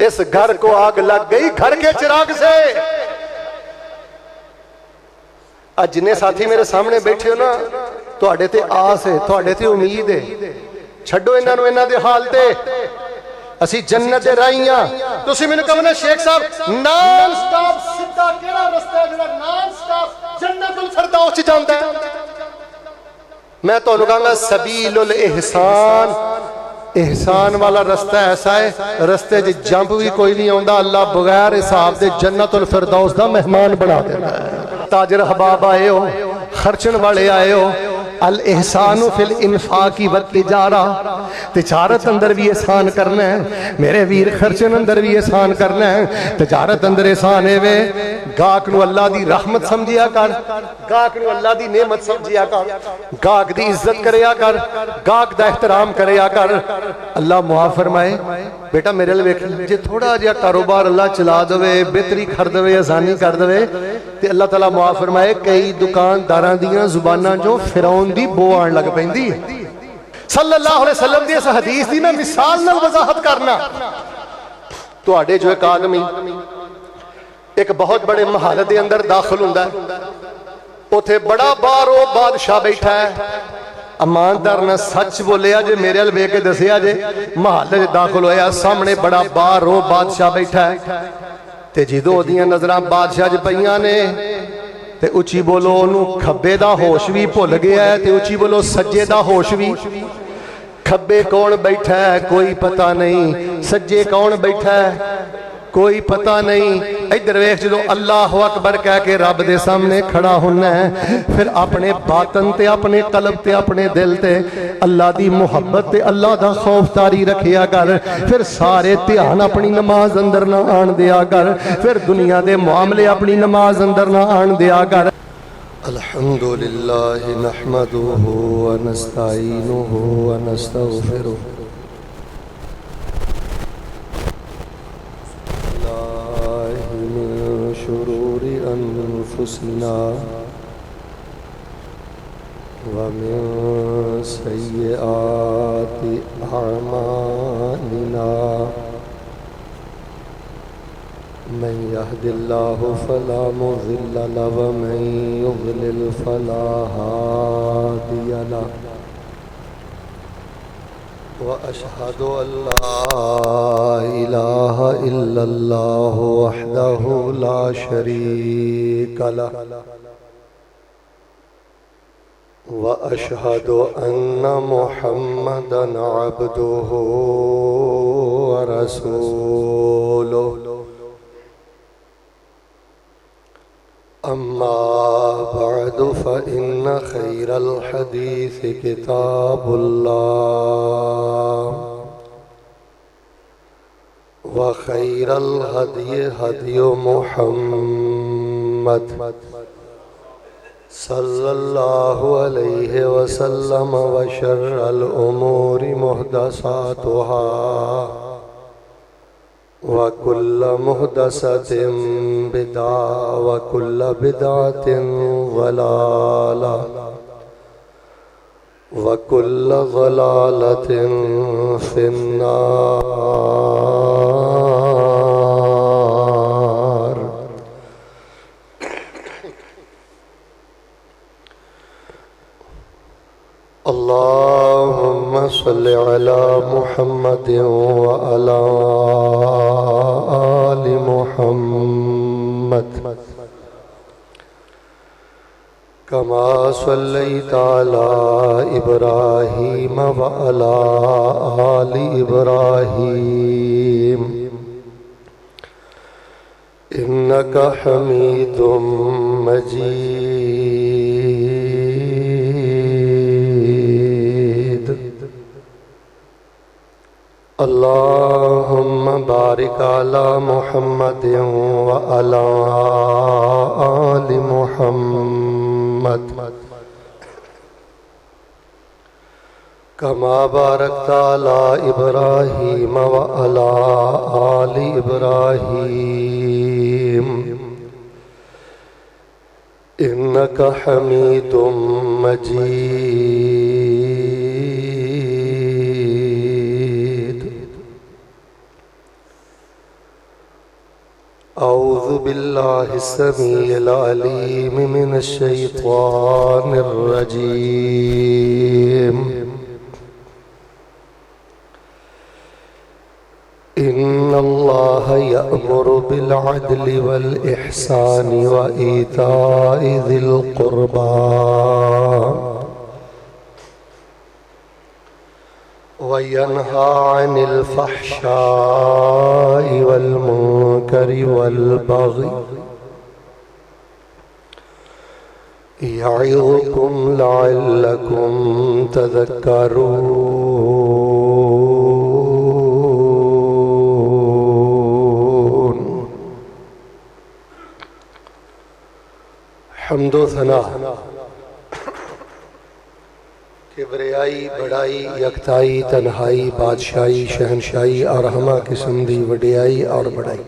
इस घर को आग लग गई घर के चिराग से। आज जिन्ने साथी मेरे सामने बैठे हो ना, तुहाडे ते आस है, तुहाडे ते उम्मीद है। छड्डो इन्हां नूं इन्हां दे हाल ते, असी जन्नत दे राही हां। तुसीं मैनूं कहो ना शेख साहब नॉन स्टॉप सीधा केड़ा रस्ता है जेड़ा नॉन स्टॉप जन्नतुल फिरदौस च जांदा है? मैं तुहानूं कहांगा सबीलुल एहसान, एहसान वाला रास्ता ऐसा है, रस्ते च जंप भी कोई नहीं आउंदा, अल्लाह बगैर हिसाब दे जन्नतुल फिरदौस दा मेहमान बना देंदा है। ताजर हबाब आए हो, खर्चन वाले आए हो, अल एहसानु फिल इन्फाकी व तिजारा, तिजारत अंदर भी एहसान करना है मेरे वीर, खर्चन अंदर भी एहसान करना है। तिजारत अंदर एहसान है वे, गाहक नूं अल्लाह दी रहमत समझिया कर, गाहक नूं अल्लाह दी नेमत समझिया कर, गाहक दी इज्जत करया कर, गाहक दा एहतराम करया कर। अल्लाह मुआफ फरमाए बेटा मेरे लिए वेख, जे थोड़ा जिहा कारोबार अल्लाह चला देवे, बेहतरी कर देवे, आसानी कर देवे, ते अल्लाह ताला मुआफ फरमाए कई दुकानदारां दीयां जुबानां चों फिरौन दी बो आण लग पैंदी है। सल्लल्लाहु अलैहि वसल्लम दी इस हदीस दी मैं मिसाल नाल वजाहत करना। तुहाडे जो एक आदमी एक बहुत बड़े महल दे अंदर दाखिल हुंदा है, उथे बड़ा बारो बादशाह बैठा है, ईमानदार ने सच बोलिया जे मेरे अल वेख के दसिया जे महल च दाखिल होया, सामने बड़ा बारो बादशाह बैठा है, ते जदों ओदियां नजरां बादशाह च पईयां ने ते उची बोलो ओनू खब्बे दा होश भी भुल गया है, ते उची बोलो सज्जे दा होश भी। खब्बे कौन बैठा है कोई पता नहीं, सज्जे कौन बैठा है कोई पता नहीं। इधर वेख जो अल्लाह अकबर कह के रब दे सामने खड़ा होना है, फिर अपने बातन ते अपने कल्ब ते अपने दिल ते अल्लाह दी मुहब्बत ते अल्लाह दा खौफ तारी रखिया कर। फिर सारे ध्यान अपनी नमाज अंदर ना आन दिया कर, फिर दुनिया दे मामले अपनी नमाज अंदर ना आन दिया कर। अल्हम्दुलिल्लाह नहमदुहु व नस्तईनुहु व नस्तगफिरुहु शुरूरि अनफुसिना व मिन सय्यिआति अअमालिना मन यहदिल्लाहु फला मुज़िल्ल लहु व मन युज़लिल फला हादिय लहु व अशहदु अल्ला इलाहा इल्लल्लाहु वहदहु ला शरीका लहु व अशहदु अन्ना मुहम्मदन अब्दुहु व रसूलुहु। अम्मा बअदु फ़इन्न खैरल हदीस किताबुल्लाह व खैरल हदी हदी मुहम्मद सल्लल्लाहु अलैहि वसल्लम व शर्रल उमूरि मुहदसातुहा व कुल्ल मुहदसतिन बिदा व कुल्ल बिदातिन ज़लाला व कुल्ल ज़लालतिन फिन्नार। अल्लाहुम्मा सल्लि अला मुहम्मद व अला आलि मुहम्मद कमा सल्लैता अला इब्राहीम व अला आलि इब्राहीम इन्नका हमीदुम मजीद। अल्लाहुम्मा बारिक अला मुहम्मद व अला आलि मुहम्मद कमा बारकता अला इब्राहीम व अला आलि इब्राहीम इन्नका हमीदुम मजीद। औज़ु बिल्लाहि स्समीइल अलीम मिनश शैतानिर रजीम। इन्नल्लाह यअमुरु बिल अदलि वल इहसानि व ईताइ ज़िल क़ुर्बा व यन्हा अनिल फ़हशाइ वल मुनकरि वल बग़ि यइज़ुकुम लअल्लकुम तज़क्करून। हम्दो सना, किबरियाई, बड़ाई, यकताई, तन्हाई, बादशाही, शहनशाही और हमा किस्म दी वडियाई और बड़ाई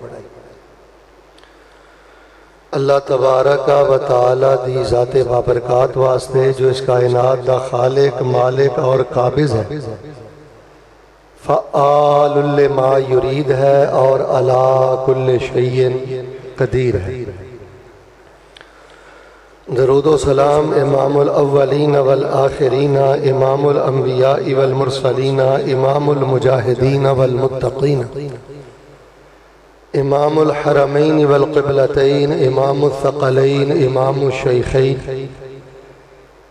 अल्लाह तबारक व तआला दी ज़ाते बाबरकात वास्ते जो इस कायनात दा खालिक, मालिक और काबिज़ है, फ़आलुल लिमा युरीद है और अला कुल्लि शैइन कदीर है। दरूदो सलाम इमामुल अव्वलीन वल आखिरीन, इमामुल अंबिया वल मुरसलीन, इमामुल मुजाहिदीन वल मुत्तकीन, इमामुल हरमैन वल क़िबलतैन, इमामुल थक़लैन, इमामुल शैखैन,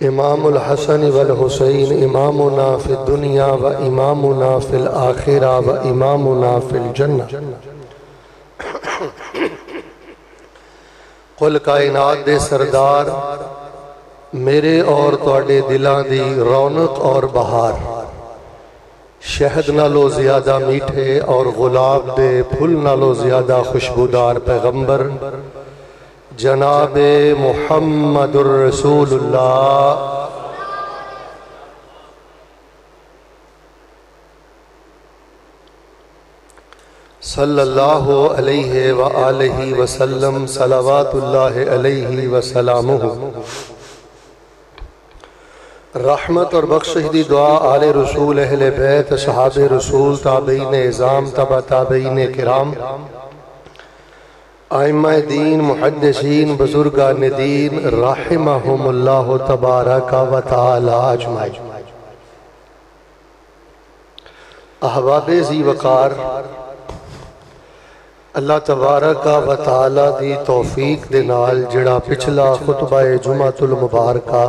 इमामुल हसन वल हुसैन, इमामुना फिद दुनिया व इमामुना फिल आखिरा व इमामुना फिल जन्नह। कुल कायनात दे सरदार, मेरे और तुहाडे दिलां दी रौनक और बहार, शहद नालों ज़्यादा मीठे और गुलाब दे फुल नालों ज़्यादा खुशबूदार पैगंबर जनाबे मुहम्मदुर रसूलुल्लाह सल्लल्लाहु अलैहि व आलिहि वसल्लम सलावतुल्लाहि अलैहि व सलामुहु। रहमत और बख्शिश दी दुआ आले रसूल, अहले बैत, सहाबे रसूल, ताबईन इज़ाम, तबा ताबईन किराम, आइम्माए दीन, मुहद्दिसीन, बुजुर्गान दीन रहमहुमुल्लाह तबारक व तआला अजमाइन। अहबाबे ज़ी वक़ार, अल्लाह तबारक व तआला दी तौफीक दे नाल जिहड़ा पिछला खुतबा जुमातुल मुबारका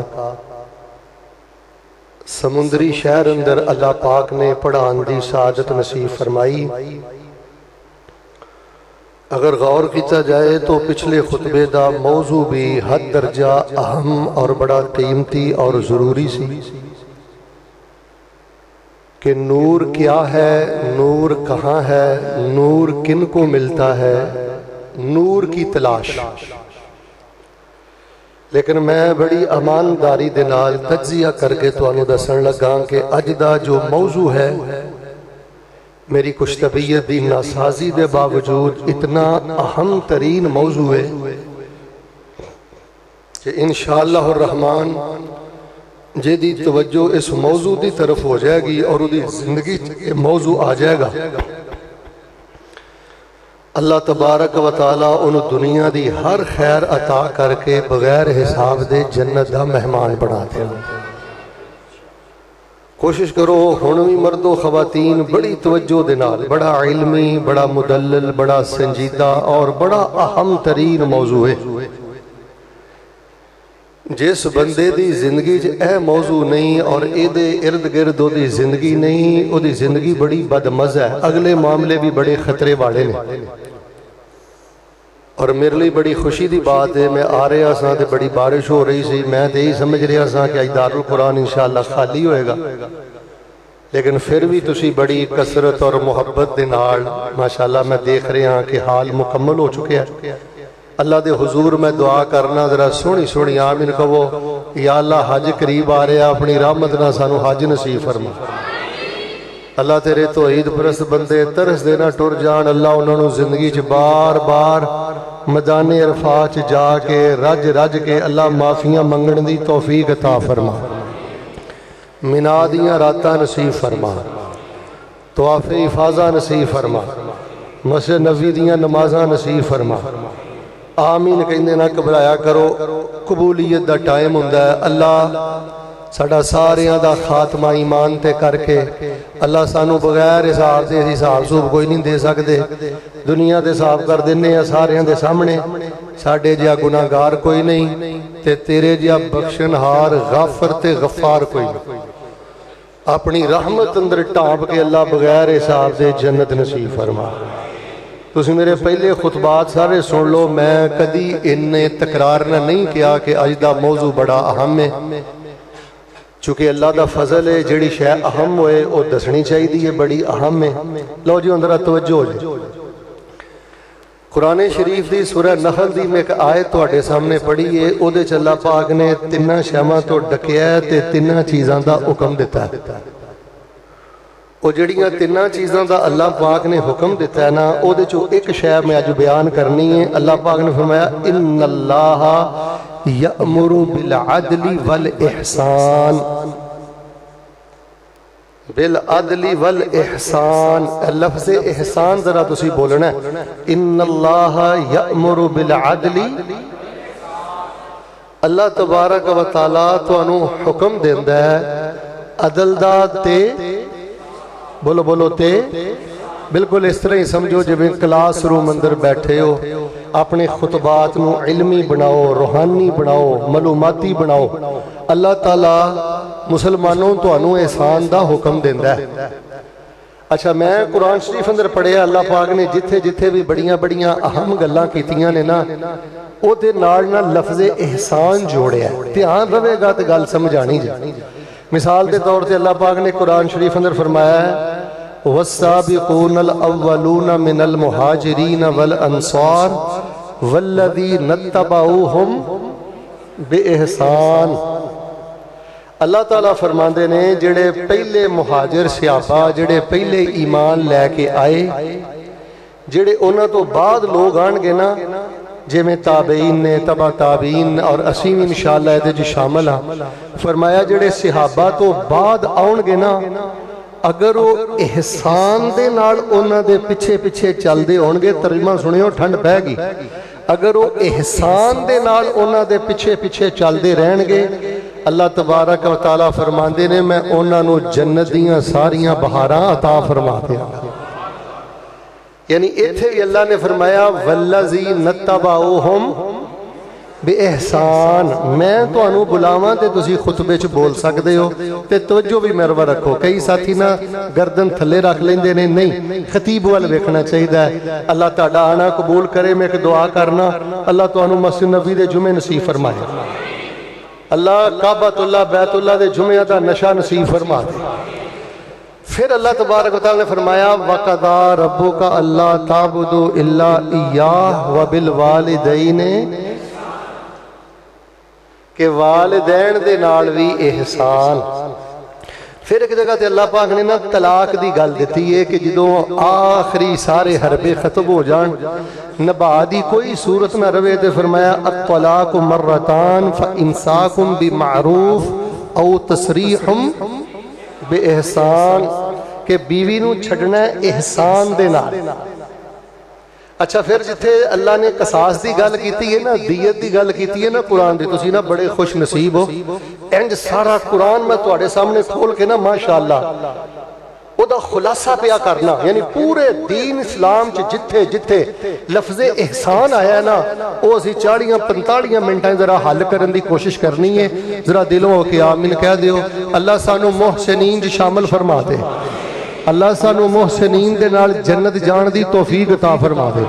समुंदरी शहर अंदर अल्लाह पाक ने पढ़ाने की सादत नसीब फरमाई। अगर गौर किया जाए तो पिछले खुतबे का मौजू भी हद दर्जा अहम और बड़ा कीमती और ज़रूरी सी कि नूर क्या है, नूर कहाँ है, नूर किन को मिलता है, नूर की तलाश। लेकिन मैं बड़ी ईमानदारी दे नाल तज्जिया करके तुहानू दसन लगा कि अज दा जो मौजू है मेरी कुछ तबीयत दी नासाजी दे बावजूद इतना अहम तरीन मौजू है कि इंशाअल्लाह रहमान जेदी तवज्जो इस मौजू की तरफ हो जाएगी और उदी जिंदगी मौजू आ जाएगा, अल्लाह तबारक व तआला उन्हें दुनिया की हर खैर अता करके बगैर हिसाब दे जन्नत का मेहमान बना देना। कोशिश करो हुण भी मर्दो खवातीन बड़ी तवज्जो दे नाल, बड़ा इल्मी, बड़ा मुदल्लल, बड़ा संजीदा और बड़ा अहम तरीन मौजू है। जिस बंदे दी जिंदगी च यह मौजू नहीं और इहदे इर्द गिर्द ओदी जिंदगी नहीं, ओदी जिंदगी बड़ी बदमज़ा है, अगले मामले भी बड़े खतरे वाले ने। और मेरे लिए बड़ी खुशी की बात है, मैं आ रहा सा तो बड़ी बारिश हो रही सी, मैं तो यही समझ रहा सा कि अज दारुल कुरान इंशाअल्लाह खाली होएगा, लेकिन फिर भी तुसी बड़ी कसरत और मुहब्बत के नाल माशाअल्लाह मैं देख रहा कि हाल मुकम्मल हो चुके हैं। अल्लाह दे हुजूर मैं दुआ करना, जरा सोहनी सोहनी आमीन कहो। या अल्लाह हज करीब आ रहा, अपनी रहमत नाल सानू हज नसीब फरमा। अल्लाह तेरे तो ईद परस्त बंदे तरस देना टुर जान, अल्लाह उन्होंने जिंदगी च बार बार मैदाने अरफात च जाके रज रज के अल्लाह माफियां मंगण दी तौफीक अता फरमा, मिना दियां रातां नसीब फरमा, तवाफ़े इफाजा नसीब फरमा, मस्जिद नबी दियां नमाज़ां नसीब फरमा। आमीन कहंदे ना घबराया करो, कबूलीयत दा टाइम हुंदा है। अल्लाह साडा सारियां दा खात्मा ईमान ते करके अल्लाह सानू बगैर हिसाब दे हिसाब सूब कोई नहीं दे सकते। दुनिया दे हिसाब कर दिन्ने आ सारियां दे सामने, साडे जिहा गुनाहगार कोई नहीं ते तेरे जिहा बख्शनहार गाफर ते गफ्फार कोई नहीं। अपनी रहमत अंदर टाँप के अल्लाह बगैर हिसाब दे जन्नत नसीब फरमा। तुसीं मेरे पहले खुतबात सारे सुन लो, मैं कदी इन्ने तकरार ना नहीं किया कि अज दा मौजू बड़ा अहम है। चूँकि अल्लाह का फजल है, जिहड़ी शै अहम होए वो दसनी चाहिए है, बड़ी अहम है। लो जी अंदर तवज्जो हो जाए। कुरान शरीफ की सूरह नहल की मैं एक आयत तुहाडे सामने पढ़ी है। उहदे च अल्लाह पाक ने तिन्नां शैवां तो डकिया ते तिन्नां चीज़ां दा हुक्म दिता है। वो जिहड़ियां तिन्नां चीज़ां दा अल्लाह पाक ने हुक्म दिता है ना, उहदे चों एक शै मैं अज बयान करनी है। अल्लाह पाक ने फरमाया इन्नल्लाहा यअमुरु बिल अदली वल इहसान, बिल अदली वल इहसान। लफ्ज़ इहसान जरा तुसी बोलना है। इन्नल्लाहा यअमुरु बिल अदली, अल्लाह तबारक व तआला तुहानू हुक्म देंदा है अदल दा ते, बोलो बोलो ते, बिल्कुल इस तरह ही समझो जिवें क्लास रूम अंदर बैठे हो, अपने खुतबात नू इल्मी बनाओ, रूहानी बनाओ, मालूमाती बनाओ। अल्लाह ताला मुसलमानों तुहानू एहसान दा हुक्म देंदा है। अच्छा, मैं कुरान शरीफ अंदर पढ़िया अल्लाह पाक ने जिथे जिथे भी बड़ियां बड़ियां अहम गल्लां कीतियां ने ना, उहदे नाल ना लफ्ज़ एहसान जोड़िया। ध्यान रवेगा तो गल समझ आनी जी। मिसाल के तौर पर अल्लाह पाक ने कुरान शरीफ अंदर फरमाया है वस्साबिकूनल अव्वलून मिनल मुहाजिरीन वल अंसार वल्लज़ीना तबऊहुम बिइहसान। अल्लाह ताला फरमाते ने जिहड़े पहले मुहाजिर सहाबा, जिहड़े पहले ईमान लैके आए, जिहड़े उन्हां तो बाद लोग आणगे ना, जिवें ताबईन ने, तबा ताबीन और असीं भी इंशाअल्लाह इहदे च शामिल हाँ। फरमाया जिहड़े सहाबा तो बाद आउणगे ना, अगर वो एहसान दे नाल उन्हां दे पिछे पिछे चलदे होणगे, तर्जमा सुनियो ठंड पै गई, अगर वो एहसान दे नाल उन्हां दे पिछे पिछे चलदे रहणगे, अल्लाह तबारक व तआला फरमांदे ने मैं उन्हां नू जन्नत दीयां सारियां बहारां अता फरमा देंगा। यानी इत्थे भी अल्लाह ने फरमाया वल्लज़ीना तबऊहुम बेएहसान। मैं तुहानू बुलावां ते तुसी खुतबे च बोल सकते हो, ते तवज्जो भी मेरे वाल रखो। कई साथी ना गर्दन थले रख लेंदे ने, नहीं खतीब वाल वेखना चाहिए। अल्लाह तुहाडा आना कबूल करे। मैं एक दुआ करना, अल्लाह तुहानू मस्जिद नबी दे जुमे नसीब फरमाए, अल्लाह काबतुल्लाह बैतुल्लाह दे जुमे दा नशा नसीब फरमा दे। फिर अल्लाह तबारक व तआला ने फरमाया वक़ज़ा रब्बुका अल्ला ताबुदू इल्ला इय्याह व बिल वालिदैनि, के वालिदैन दे नाल भी एहसान। फिर एक जगह ते अल्लाह पाक ने ना तलाक दी गल दिती है कि जदों आखिरी सारे हरबे खत्म हो जान, नभा दी कोई सूरत ना रवे, तो फरमाया अत-तलाक़ु मर्रतान फ इमसाकुम बिमारूफ औ तसरीहुम बेएहसान, के बीवी नू छड़ना एहसान दे नाल। अच्छा, फिर जिथे अल्लाह ने कसास की गल की है ना, दीयत की गल की है ना कुरान दी, तुसी ना बड़े खुश नसीब हो। इंज सारा कुरान मैं तुहाडे सामने खोल के ना माशाअल्लाह ओदा खुलासा पिया करना, यानी पूरे दीन इस्लाम च जिथे जिथे लफ्ज़ एहसान आया ना, वो असी 40-45 मिनटां जरा हल करने की कोशिश करनी है। जरा दिलों होके आमीन कह दियो। अल्लाह सानू मुहसिनीन च शामिल फरमा दे। अल्लाह सानू मुहसिनीन दे नाल जन्नत जान दी तौफीक अता फरमा दे।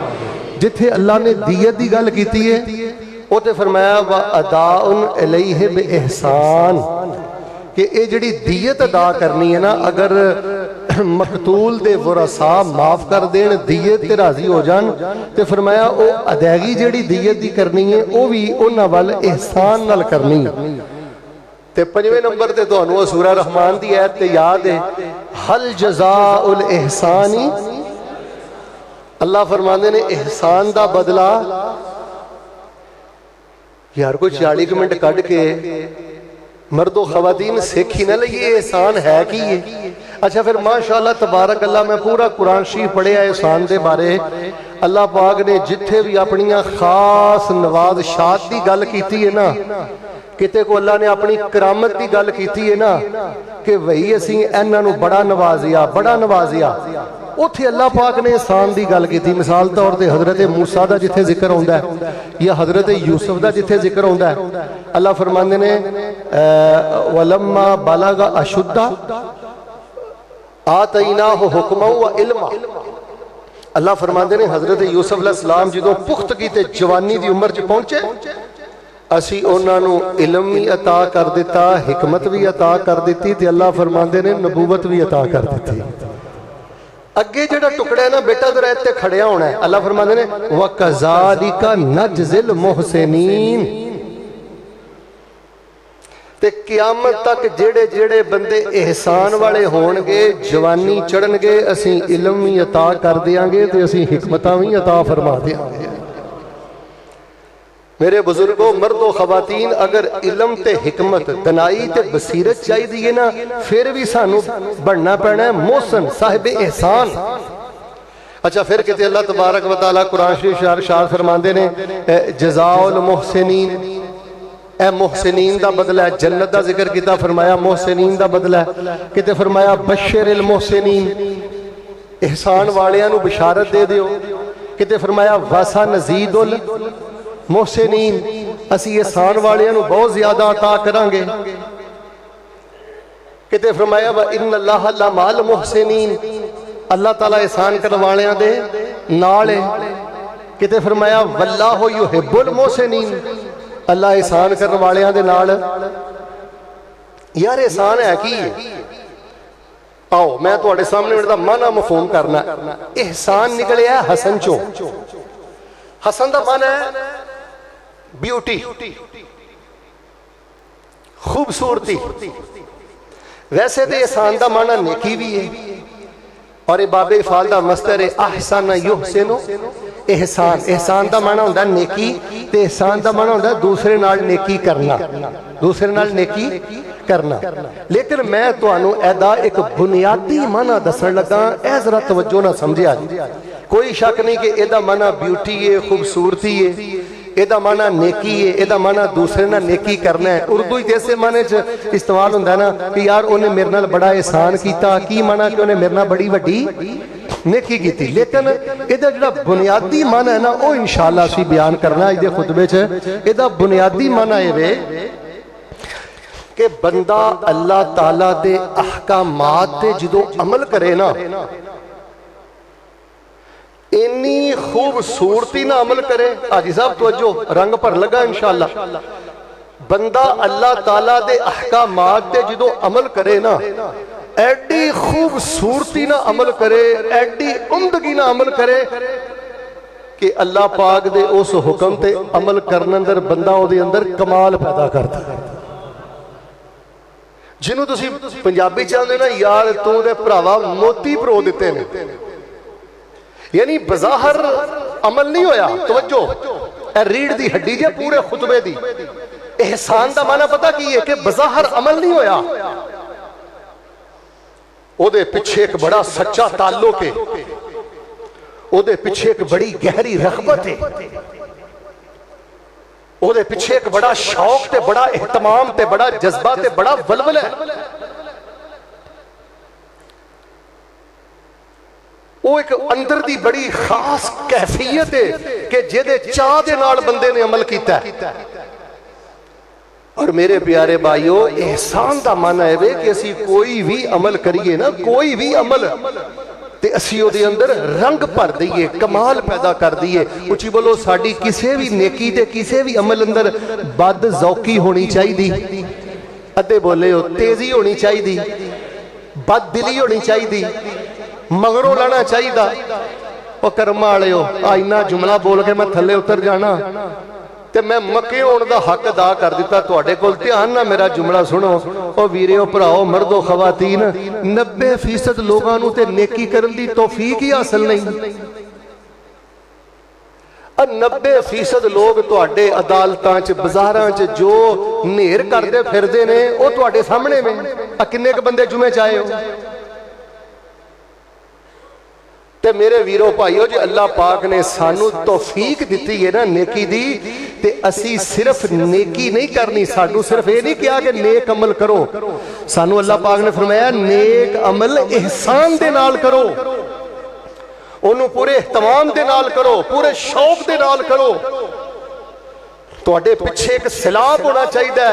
जिथे अल्लाह ने दीयत की गल की है, उते फरमाया व अदाउन अलैहि बिइहसान, कि ये जिहड़ी दीयत अदा करनी है ना, अगर मकतूल दे वरसा माफ कर देन, दीयत ते राजी हो जान, तो फरमाया वो अदायगी जिहड़ी दीयत दी करनी है वो भी उन्हां वल एहसान नाल करनी है। ते 5वें नंबर ते तुहानू सूरह रहमान दी आयत ते याद है, हल जज़ाउल एहसानी, अल्लाह फरमाते ने एहसान दा बदला। यार कोई 40 मिनट कढ़ के मर्दो खवातीन सीख ही ना लईए एहसान है कि अच्छा फिर माशाअल्लाह तबारक अल्लाह मैं पूरा कुरान शरीफ पढ़िया एहसान के बारे। अल्लाह पाक ने जिथे भी अपनियां खास नवाज़शात की गल की है ना, किते को अल्लाह ने अपनी करामत की गल की है ना कि वही असी इन्हां नूं बड़ा नवाजिया, बड़ा नवाजिया, उत्थे अल्लाह पाक ने एहसान की गल की। मिसाल तौर पर हजरत मूसा का जिथे जिक्र आउंदा है या हजरत यूसुफ का जिथे जिक्र आउंदा है, अल्लाह फरमांदे ने वलम्मा बलगा अशुद्दा आतईनाहु हुक्मन व इल्मा। अल्लाह फरमांदे ने हजरत यूसुफ अलैहिस्सलाम जदों पुख्तगी ते जवानी की उम्र च पहुंचे, असी उन्हां नूं इल्म भी अता कर दिता, हिकमत भी अता कर दी ते अल्लाह फरमांदे ने नबूवत भी अता कर दी। अगे जिहड़ा टुकड़ा है ना बेटा जरा इत्ते खड़िया होना है। अल्लाह फरमांदे ने व कज़ालिका नजज़िल मुहसिनीन। ते क़यामत तक जेड़े जेड़े बंदे एहसान वाले होणगे, जवानी चढ़नगे, असी इल्म भी अता कर देंगे ते असी हिकमतां भी अता फरमा देंगे। मेरे बुजुर्गों, मर्दो खवातीन, अगर इल्म ते हिकमत, दनाई ते बसीरत चाहिए है ना, फिर भी सानू बनना पैना है मोहसन, साहिब एहसान। अच्छा फिर किते अल्लाह तबारक व तआला कुरान शरीफ इरशाद फरमांदे ने जज़ाउल मुहसिनीन, ए मुहसिनीन दा बदला है। जन्नत दा जिक्र किया, फरमाया मुहसिनीन दा बदला है। किते फरमाया बशरिल मुहसिनीन, एहसान वालियां नू बिशारत दे दियो। किते फरमाया वासा नज़ीदुल मुहसिनीन, असी एहसान वालियां नू बहुत ज्यादा अता करांगे। किते फरमाया व इन्नल्लाह लमाल मुहसिनीन, अल्लाह ताला एहसान करने वालियां दे नाल है। किते फरमाया वल्लाहु युहिब्बुल मुहसिनीन, अल्लाह एहसान करने वालियां दे नाल। यार एहसान है की है? आओ मैं तुहाडे सामने इहदा माना मफहूम करना। एहसान निकलिया हसन चो। हसन दा माना है ब्यूटी, खूबसूरती। वैसे तो एहसान दा माना नेकी भी है, और बाबे इफाल दा मस्तर है अहसन युहसिनु एहसान। एहसान दा माना होंदा नेकी, ते एहसान दा माना होंदा दूसरे नाल नेकी करना, दूसरे नाल नेकी करना। लेकिन मैं तुहानू एदा एक बुनियादी माना दसन लगा, ए जरा तवज्जो ना समझिया। कोई शक नहीं कि एदा माना ब्यूटी है, खूबसूरती है, एदा माना नेकी है, एदा माना दूसरे ना नेकी करना है। उर्दू ही ऐसे माने च इस्तेमाल होंदा ना कि यार उन्हें मेरे नाल बड़ा एहसान किया, की माना कि उन्हें मेरे नाल बड़ी वड्डी नेकी की। लेकिन एदा जिहड़ा बुनियादी माना है ना, वो इंशाअल्लाह असीं बयान करना अज दे खुतबे च। एदा बुनियादी माना ये वे कि बंदा अल्लाह ताला दे अहकामात ते जदों अमल करे ना, इन्नी खूबसूरती ना अमल करे। हाजी साहब तवज्जो, रंग भर लगा इंशाअल्लाह। बंदा अल्लाह ताला दे अहकामात ते जदों अमल करे ना, एडी खूबसूरती ना अमल करे, एडी उम्दगी ना अमल करे कि अल्लाह पाक दे उस हुक्म ते अमल करने अंदर बंदा ओदे अंदर कमाल पैदा करता है। जिन्हों तुसी पंजाबी चाहते ना, यार तू दे भरावा मोती परो दिते ने, यानी बज़ाहर अमल नहीं होया। तवज्जो, रीढ़ दी हड्डी जे पूरे खुतबे दी। एहसान दा माना पता की है कि बज़ाहर अमल नहीं होया, ओदे पिछे एक बड़ा सच्चा ताल्लुक है, ओदे पिछे एक बड़ी गहरी रग़बत है, ओदे पिछे एक बड़ा शौक ते बड़ा एहतमाम ते बड़ा जज्बा ते बड़ा वलवला है। वो एक अंदर दी बड़ी खास कैफियत है कि जिहदे चाह दे नाल बंदे ने अमल कीता है। और मेरे प्यारे भाइयों, एहसान दा माना है वे कि असी कोई भी अमल करिए ना, कोई भी अमल ते असी उहदे अंदर रंग भर दईए, कमाल पैदा कर दईए। उची बोलो, साडी किसी भी नेकी ते किसी भी अमल अंदर बद ज़ौकी होनी चाहिए, अद्धे बोले हो तेजी होनी चाहिए, बद दिली होनी चाहिए, मगरों लाना चाहिए। वो कर्म वाले हो, इन्ना जुमला बोल के मैं थले उतर जाना ते मैं मक्के होने का हक अदा कर दिता। तुहाडे कोल ध्यान ना मेरा जुमला सुनो। ओ वीरियो भराओ, मर्दो खवातीन, 90% लोगों नूं ते नेकी करन दी तौफीक ही हासिल नहीं। 90% लोग तुहाडे अदालतां च, बाजारां च जो नेर करदे फिरदे ने, वो तुहाडे सामने में। किन्ने क बंदे जुमे च आए हो? ते मेरे वीरो भाईओ जी अल्लाह पाक ने सानू तौफीक दी है ना नेकी दी, ते असी सिर्फ नेकी नहीं करनी, सानू सिर्फ ये नहीं कहा कि नेक अमल करो, सानू अल्लाह पाक ने फरमाया नेक अमल एहसान दे नाल करो, ओनू पूरे एहतमाम दे नाल करो, पूरे शौक दे नाल करो। तुहाडे पिछे एक सिलाब होना चाहिए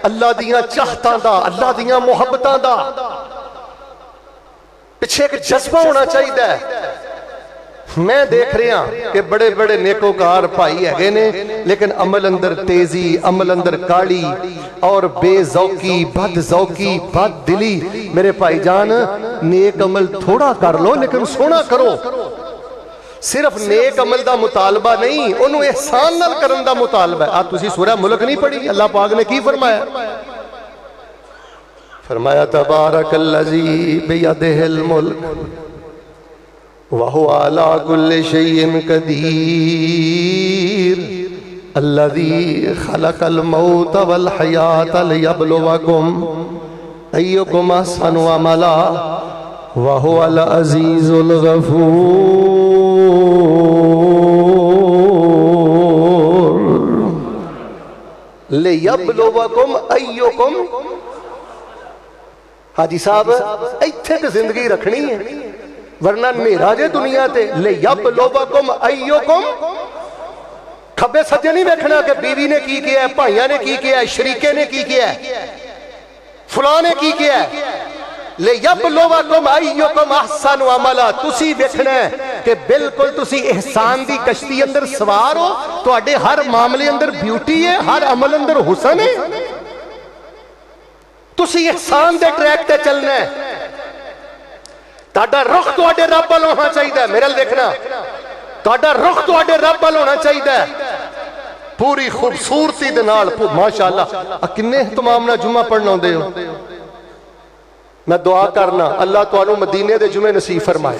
अल्लाह दियां चाहतां दा, अल्लाह दियां मुहब्बतां दा, पिछे एक जज्बा होना चाहिए। मैं देख रहा कि बड़े बड़े नेकोकार भाई है ने, लेकिन अमल अंदर तेजी, अमल अंदर काली और बेजौकी, बदजौकी, बद दिली। मेरे भाईजान नेक अमल थोड़ा कर लो लेकिन सोना करो। सिर्फ नेक अमल का मुतालबा नहीं, उन्होंने एहसान नाल करन दा मुतालबा है। तुसी सूरह मुल्क नहीं पढ़ी? अल्लाह पाक ने की फरमाया? फरमाया तबारकल्लज़ी बियदिहिल मुल्क व हुवा अला कुल्लि शैइन कदीर अल्लज़ी खलक़ल मौत वल हयात लियब्लुवकुम अय्युकुम अहसनु अमला व हुवल अज़ीज़ुल गफूर लियब्लुवकुम अय्युकुम। हाजी साहब इत्थे ते जिंदगी रखनी है, वरना नेरा जे दुनिया ते। लियब्लुवकुम अय्युकुम, खब्बे सज्जे नहीं वेखना कि बीवी ने की किया, भाइयों ने की किया, शरीके ने की किया, फलां ने की किया। लियब्लुवकुम अय्युकुम अहसनु अमला, तुसी वेखना कि बिल्कुल तुसी एहसान दी कश्ती अंदर सवार हो, तुहाडे हर मामले अंदर ब्यूटी है, हर अमल अंदर हुसन है, तुसी एहसान दे ट्रैक ते चलना है। तुहाडा रुख तुहाडे रब वाल होना चाहिए। मेरे अल देखना, तुहाडा रुख तुहाडे रब वाल होना चाहिए पूरी खूबसूरती दे नाल। माशाअल्लाह किन्ने इहतमाम नाल जुम्मा पढ़न आउंदे हो। मैं दुआ करना अल्लाह तुहानू मदीने दे जुमे नसीब फरमाए।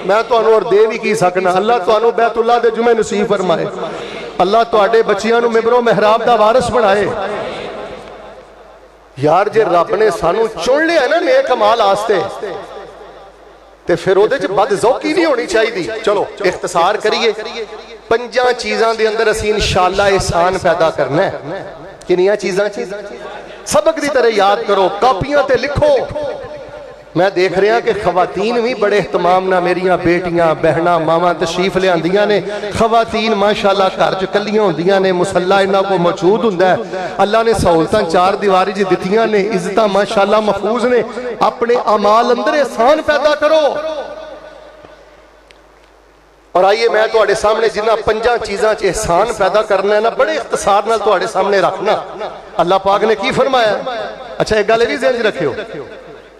मैं तुहानू और दे भी की सकना, अल्लाह तुहानू बैतुल्लाह दे जुमे नसीब फरमाए। अल्लाह तुहाडे बच्चियां नू मिंबरो महराब दा वारिस बनाए। यार जे रब ने सानू चुन लिया ना नेक अमाल आस्ते, ते फिर ओदे च बदजौकी नहीं होनी चाहिए। चलो इख्तिसार करिए, पंजा चीज़ां दे अंदर असीं इंशाअल्लाह एहसान पैदा करना है। किनियां चीज़ां? सबक दी तरह याद करो, कापियां ते लिखो। मैं देख रहा कि खवातीन भी बड़े एहतमाम ना, मेरिया बेटियां बहना मावां तशरीफ लियांदियां ने। खवातीन माशाअल्लाह घर च कल्लियां होंदियां ने, मुसल्ला इन्हां को मौजूद हुंदा है। अल्लाह ने सहूलतां चार दीवारी च दित्तियां ने, इज्जतां माशाअल्लाह महफूज ने। अपने अमाल अंदर एहसान पैदा करो। और आइए मैं तुहाडे सामने जिन्हां पंजां चीज़ां च एहसान पैदा करना है ना, बड़े इख्तिसार नाल तुहाडे सामने रखना। अल्लाह पाक ने की फरमाया? अच्छा एक गल भी ज़हन च रखियो,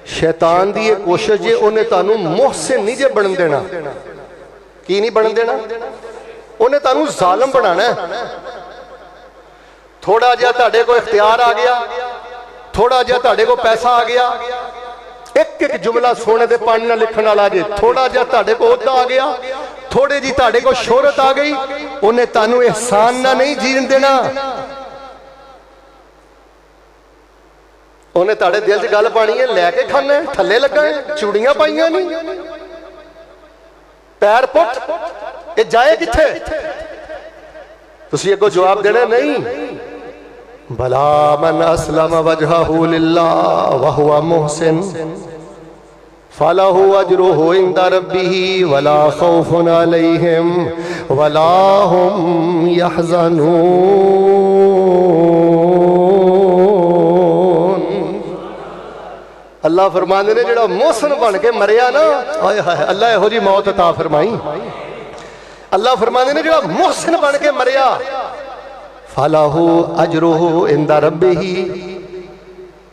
शैतान दी ये कोशिश जे उन्हें तानू मोहसिन नहीं जे बन देना। की नहीं बन देना? उन्हें तानू जालिम बनाना है। थोड़ा जिहा तुहाडे को इख्तियार आ गया, थोड़ा जिहा तुहाडे को पैसा आ गया, एक एक जुमला सोने दे पानी नाल लिखण वाला जे, थोड़ा जिहा तुहाडे को ओहदा आ गया, थोड़ी जी तुहाडे को शोहरत आ गई, उन्हें तानू एहसान ना नहीं जीण देना। उन्हें ताड़े दिल च गल पानी है, लैके खाना है, थले लगा है, चूड़ियां पाइयां नहीं, पैर पुट, ये जाए किथे? तुसी अगो जवाब देना नहीं। भला मन अस्लम वजहहु लिल्लाह व हुवा मुहसिन फलहु अजरुहु इंदा रब्बिही वला खौफुन अलैहिम वला हुम यहज़नून। अल्लाह फरमांदे ने जिहड़ा मोहसिन बन के मरिया ना, हाय हाय अल्लाह इहो जी मौत अता फरमाई। अल्लाह फरमांदे ने जिहड़ा मोहसिन बन के मरिया, फलहु अजरुहु इंदा रब्बिही,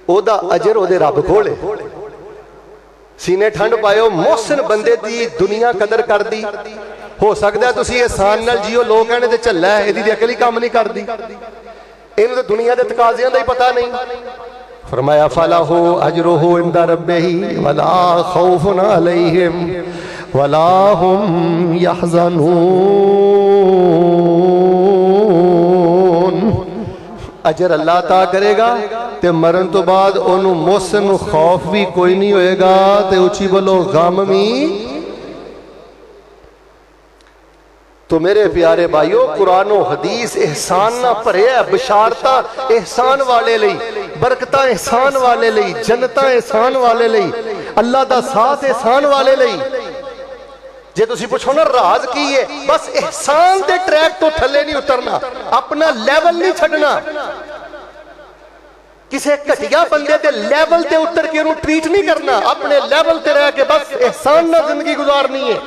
ओदा अजर ओदे रब कोले। सीने ठंड पायो, मोहसिन बंदे दी दुनिया कदर कर दी। हो सकता है तुसी एहसान नाल जियो, लोग कहने ते झल्ला है, इहदी अकल ही काम नहीं करदी, इहनूं ते दुनिया दे तकाज़ियां दा ही पता नहीं। फरमाया फलहु अजरुहु इंदा रब्बिही वला खौफुन अलैहिम वला हुम यहज़नून। अजर अल्लाह ता करेगा ते मरण तो बाद ओनू मोहसिन नू खौफ भी कोई नहीं होएगा, ते उची बोलो गम भी तो मेरे प्यारे भाइयों, कुरान और हदीस एहसान ना भरे है। बशारता एहसान वाले लई, बरकतां एहसान वाले लई, जन्नतां एहसान वाले लई, अल्लाह दा साथ एहसान वाले लई। जे तुसी पुछो ना राज की है, बस एहसान दे ट्रैक तो थल्ले नहीं उतरना, अपना लेवल नहीं छड्डना। किसी घटिया बंदे दे लेवल ते उतर के उन्हें ट्रीट नहीं करना, अपने लेवल ते रह के बस एहसान ना जिंदगी गुजारनी है।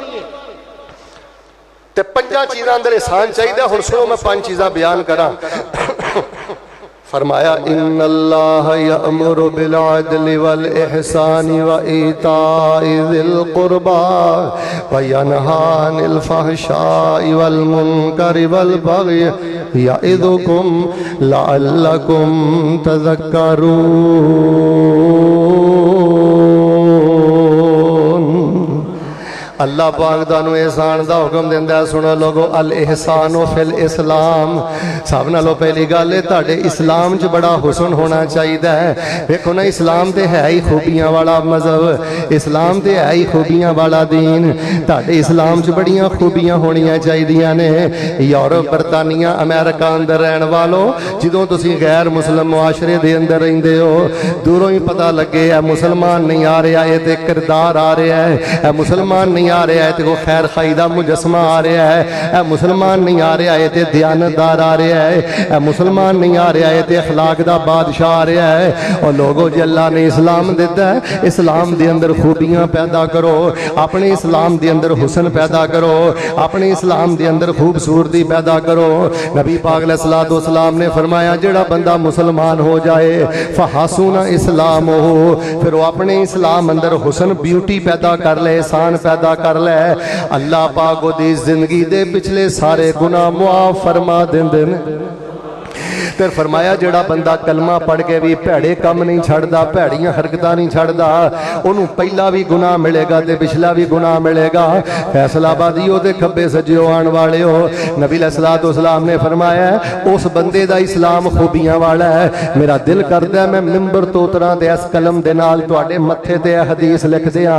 ते पंजा चीज़ां अंदर एहसान चाहिए। हुण सुनो, मैं 5 चीज़ां बयान करा। फरमाया इन्नल्लाह यअमुरु बिल अदलि वल इहसानि व ईताइ ज़िल कुर्बा व यनहा अनिल फहशाइ वल मुनकरि वल बग़ि यइज़ुकुम लअल्लकुम तज़क्करून। अल्लाह पाक तुहानू एहसान दा हुक्म दिंदा है। सुनो लोगो, अल एहसानो फिल इस्लाम। सब नालों पहली गल है, तुहाडे इस्लाम च बड़ा हुसन होना चाहिए है। देखो ना, इस्लाम ते है ही खूबियां वाला मजहब, इस्लाम ते है ही खूबियां वाला दीन। तुहाडे इस्लाम च बड़ियां खूबियां होनियां चाहिए ने। यूरोप, बरतानिया, अमेरिका अंदर रहने वालों, जदों तुसीं गैर मुस्लिम मुआशरे दे अंदर रहिंदे हो, दूरों ही पता लगे है मुसलमान नहीं आ रहा, ये ते किरदार आ रहा है, मुसलमान नहीं आ रहा है, तो वो खैर खाई दा मुजस्मा आ रहा है, मुसलमान नहीं आ रहा है, तो दयानतदार आ रहा है, मुसलमान नहीं आ रहा है, तो अखलाक दा बादशाह आ रहा है। और लोगों, जो अल्लाह ने इस्लाम दिता है, इस्लाम दे अंदर खूबियां पैदा करो, अपने इस्लाम दे अंदर हुसन पैदा करो, अपने इस्लाम दे अंदर खूबसूरती पैदा करो। नबी पाक अलैहिस्सलातु वस्सलाम ने फरमाया, जेड़ा बंदा मुसलमान हो जाए फहासुना इस्लाम हो, फिर वो अपने इस्लाम अंदर हुसन ब्यूटी पैदा कर ले, एहसान पैदा कर ले। अल्लाह पाक ओदी जिंदगी दे पिछले सारे गुनाह मुआफ फरमा देंदे ने। फिर फरमाया, जेड़ा बंदा कलमा पढ़ के भी भैड़े काम नहीं छड़दा, भैड़ियां हरकतां नहीं छड़दा, उन्होंने पहला भी गुनाह मिलेगा ते पिछला भी गुनाह मिलेगा। फैसलाबादी ओदे खब्बे सज्जो आने वाले हो। नबी अलैहिस्सलातु वस्सलाम ने फरमाया, उस बंदे दा इस्लाम खूबियां वाला है। मेरा दिल करदा मैं मिंबर तो उतरां ते इस कलम दे नाल तुहाडे मत्थे ते हदीस लिख दियां।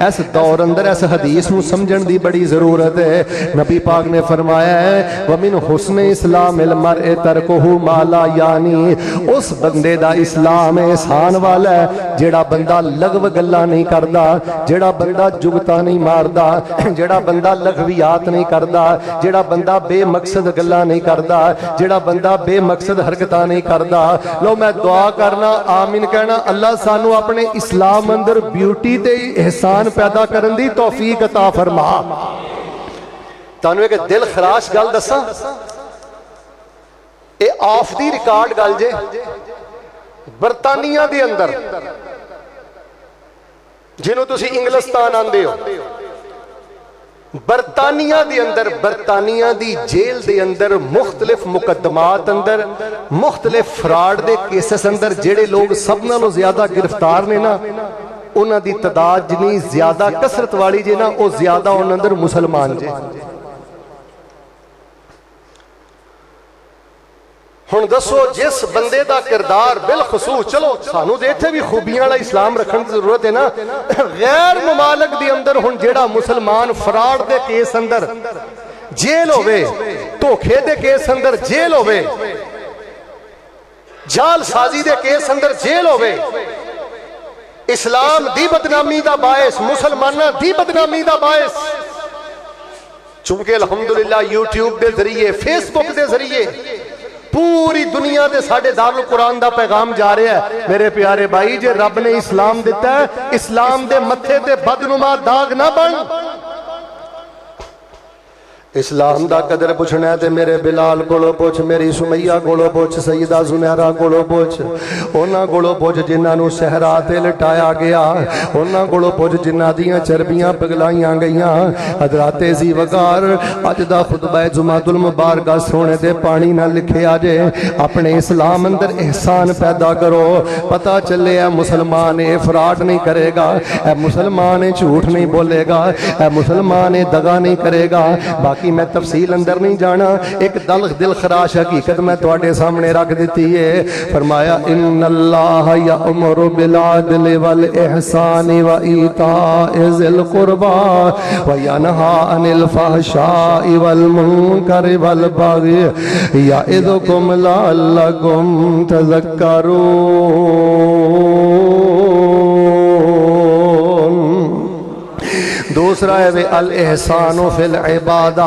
इस दौर अंदर इस हदीस नूं समझण दी बड़ी जरूरत है। नबी पाक ने फरमाया है, व मिन हुस्न इस्लामिल मरइ तरकुहु माला, यानी उस बंदे दा इस्लाम एहसान वाला है, जेड़ा बंदा लगव गल्ला नहीं करदा, जेड़ा बंदा जुगता नहीं मारदा, जेड़ा बंदा लघवियात नहीं करदा, जेड़ा बंदा बेमकसद गल्ला नहीं करदा, जेड़ा बंदा बेमकसद हरकतां नहीं करदा। लो मैं दुआ करना, आमीन कहना, अल्लाह सानू अपने इस्लाम अंदर ब्यूटी ते एहसान पैदा करन दी तौफीक अता फरमा। तानू एक दिल खराश गल दसा, ये ऑफ दी रिकॉर्ड गल जे, बरतानिया दे अंदर जिन्हों तुसी इंग्लिस्तान आंदे हो, बरतानिया दे अंदर, बरतानिया दी जेल दे अंदर मुख्तलिफ मुकदमात अंदर, मुख्तलिफ फ्रॉड दे केसेस अंदर जेड़े लोग सब नालों ज्यादा गिरफ्तार ने ना, उन्हां दी तादाद जितनी ज्यादा कसरत वाली जे ना, वो ज्यादा उन्हां अंदर मुसलमान जे। हुण दसो, जिस बंदे दा किरदार बिलखसूस, चलो सानू दे इत्थे भी खूबियां वाला इस्लाम रखने की जरूरत है ना, गैर मुमालक दे अंदर हुण जेड़ा मुसलमान फ्रॉड दे केस अंदर जेल होवे, धोखे दे केस अंदर जेल होवे, जालसाजी दे केस अंदर जेल होवे, इस्लाम दी बदनामी दा बायस, मुसलमाना दी बदनामी दा बायस, चूंकि अल्हम्दुलिल्लाह यूट्यूब के जरिए, फेसबुक के जरिए पूरी दुनिया दे साडे दारुल कुरान दा पैगाम जा रहा है। मेरे प्यारे भाई, जे रब ने इस्लाम दिता है, इस्लाम दे मत्थे ते बदनुमा दाग ना बन। इस्लाम दा कदर पुछना है तो मेरे बिलाल कोलों पुछ, मेरी सुमैया कोलों पुछ, सईदा जुनैरा कोलों पुछ, उन्हां कोलों पुछ जिन्हां सहरा ते लटाया गया, उन्हां कोलों पुछ जिन्हां दियां चरबियां पिघलाइयां गईयां। हजराते जी वकार अज दा खुतबा जुमातुल मुबारक सोने ते पानी ना लिखिया जे, अपने इस्लाम अंदर एहसान पैदा करो। पता चले है मुसलमान ये फ्रॉड नहीं करेगा, मुसलमान झूठ नहीं बोलेगा, मुसलमान दगा नहीं करेगा। बाकी बाकी मैं तफसील अंदर नहीं जाना, एक दिल खराश हकीकत मैं तुहाडे सामने रख दी है। फरमाया इन्नल्लाह यअमुरु बिल अदल वल इहसान व ईताइ ज़िल कुर्बा व यनहा अनिल फहशाइ वल मुनकर वल बग़ी यइज़ुकुम लअल्लकुम दूसरा है वे अल एहसानु फिल इबादा,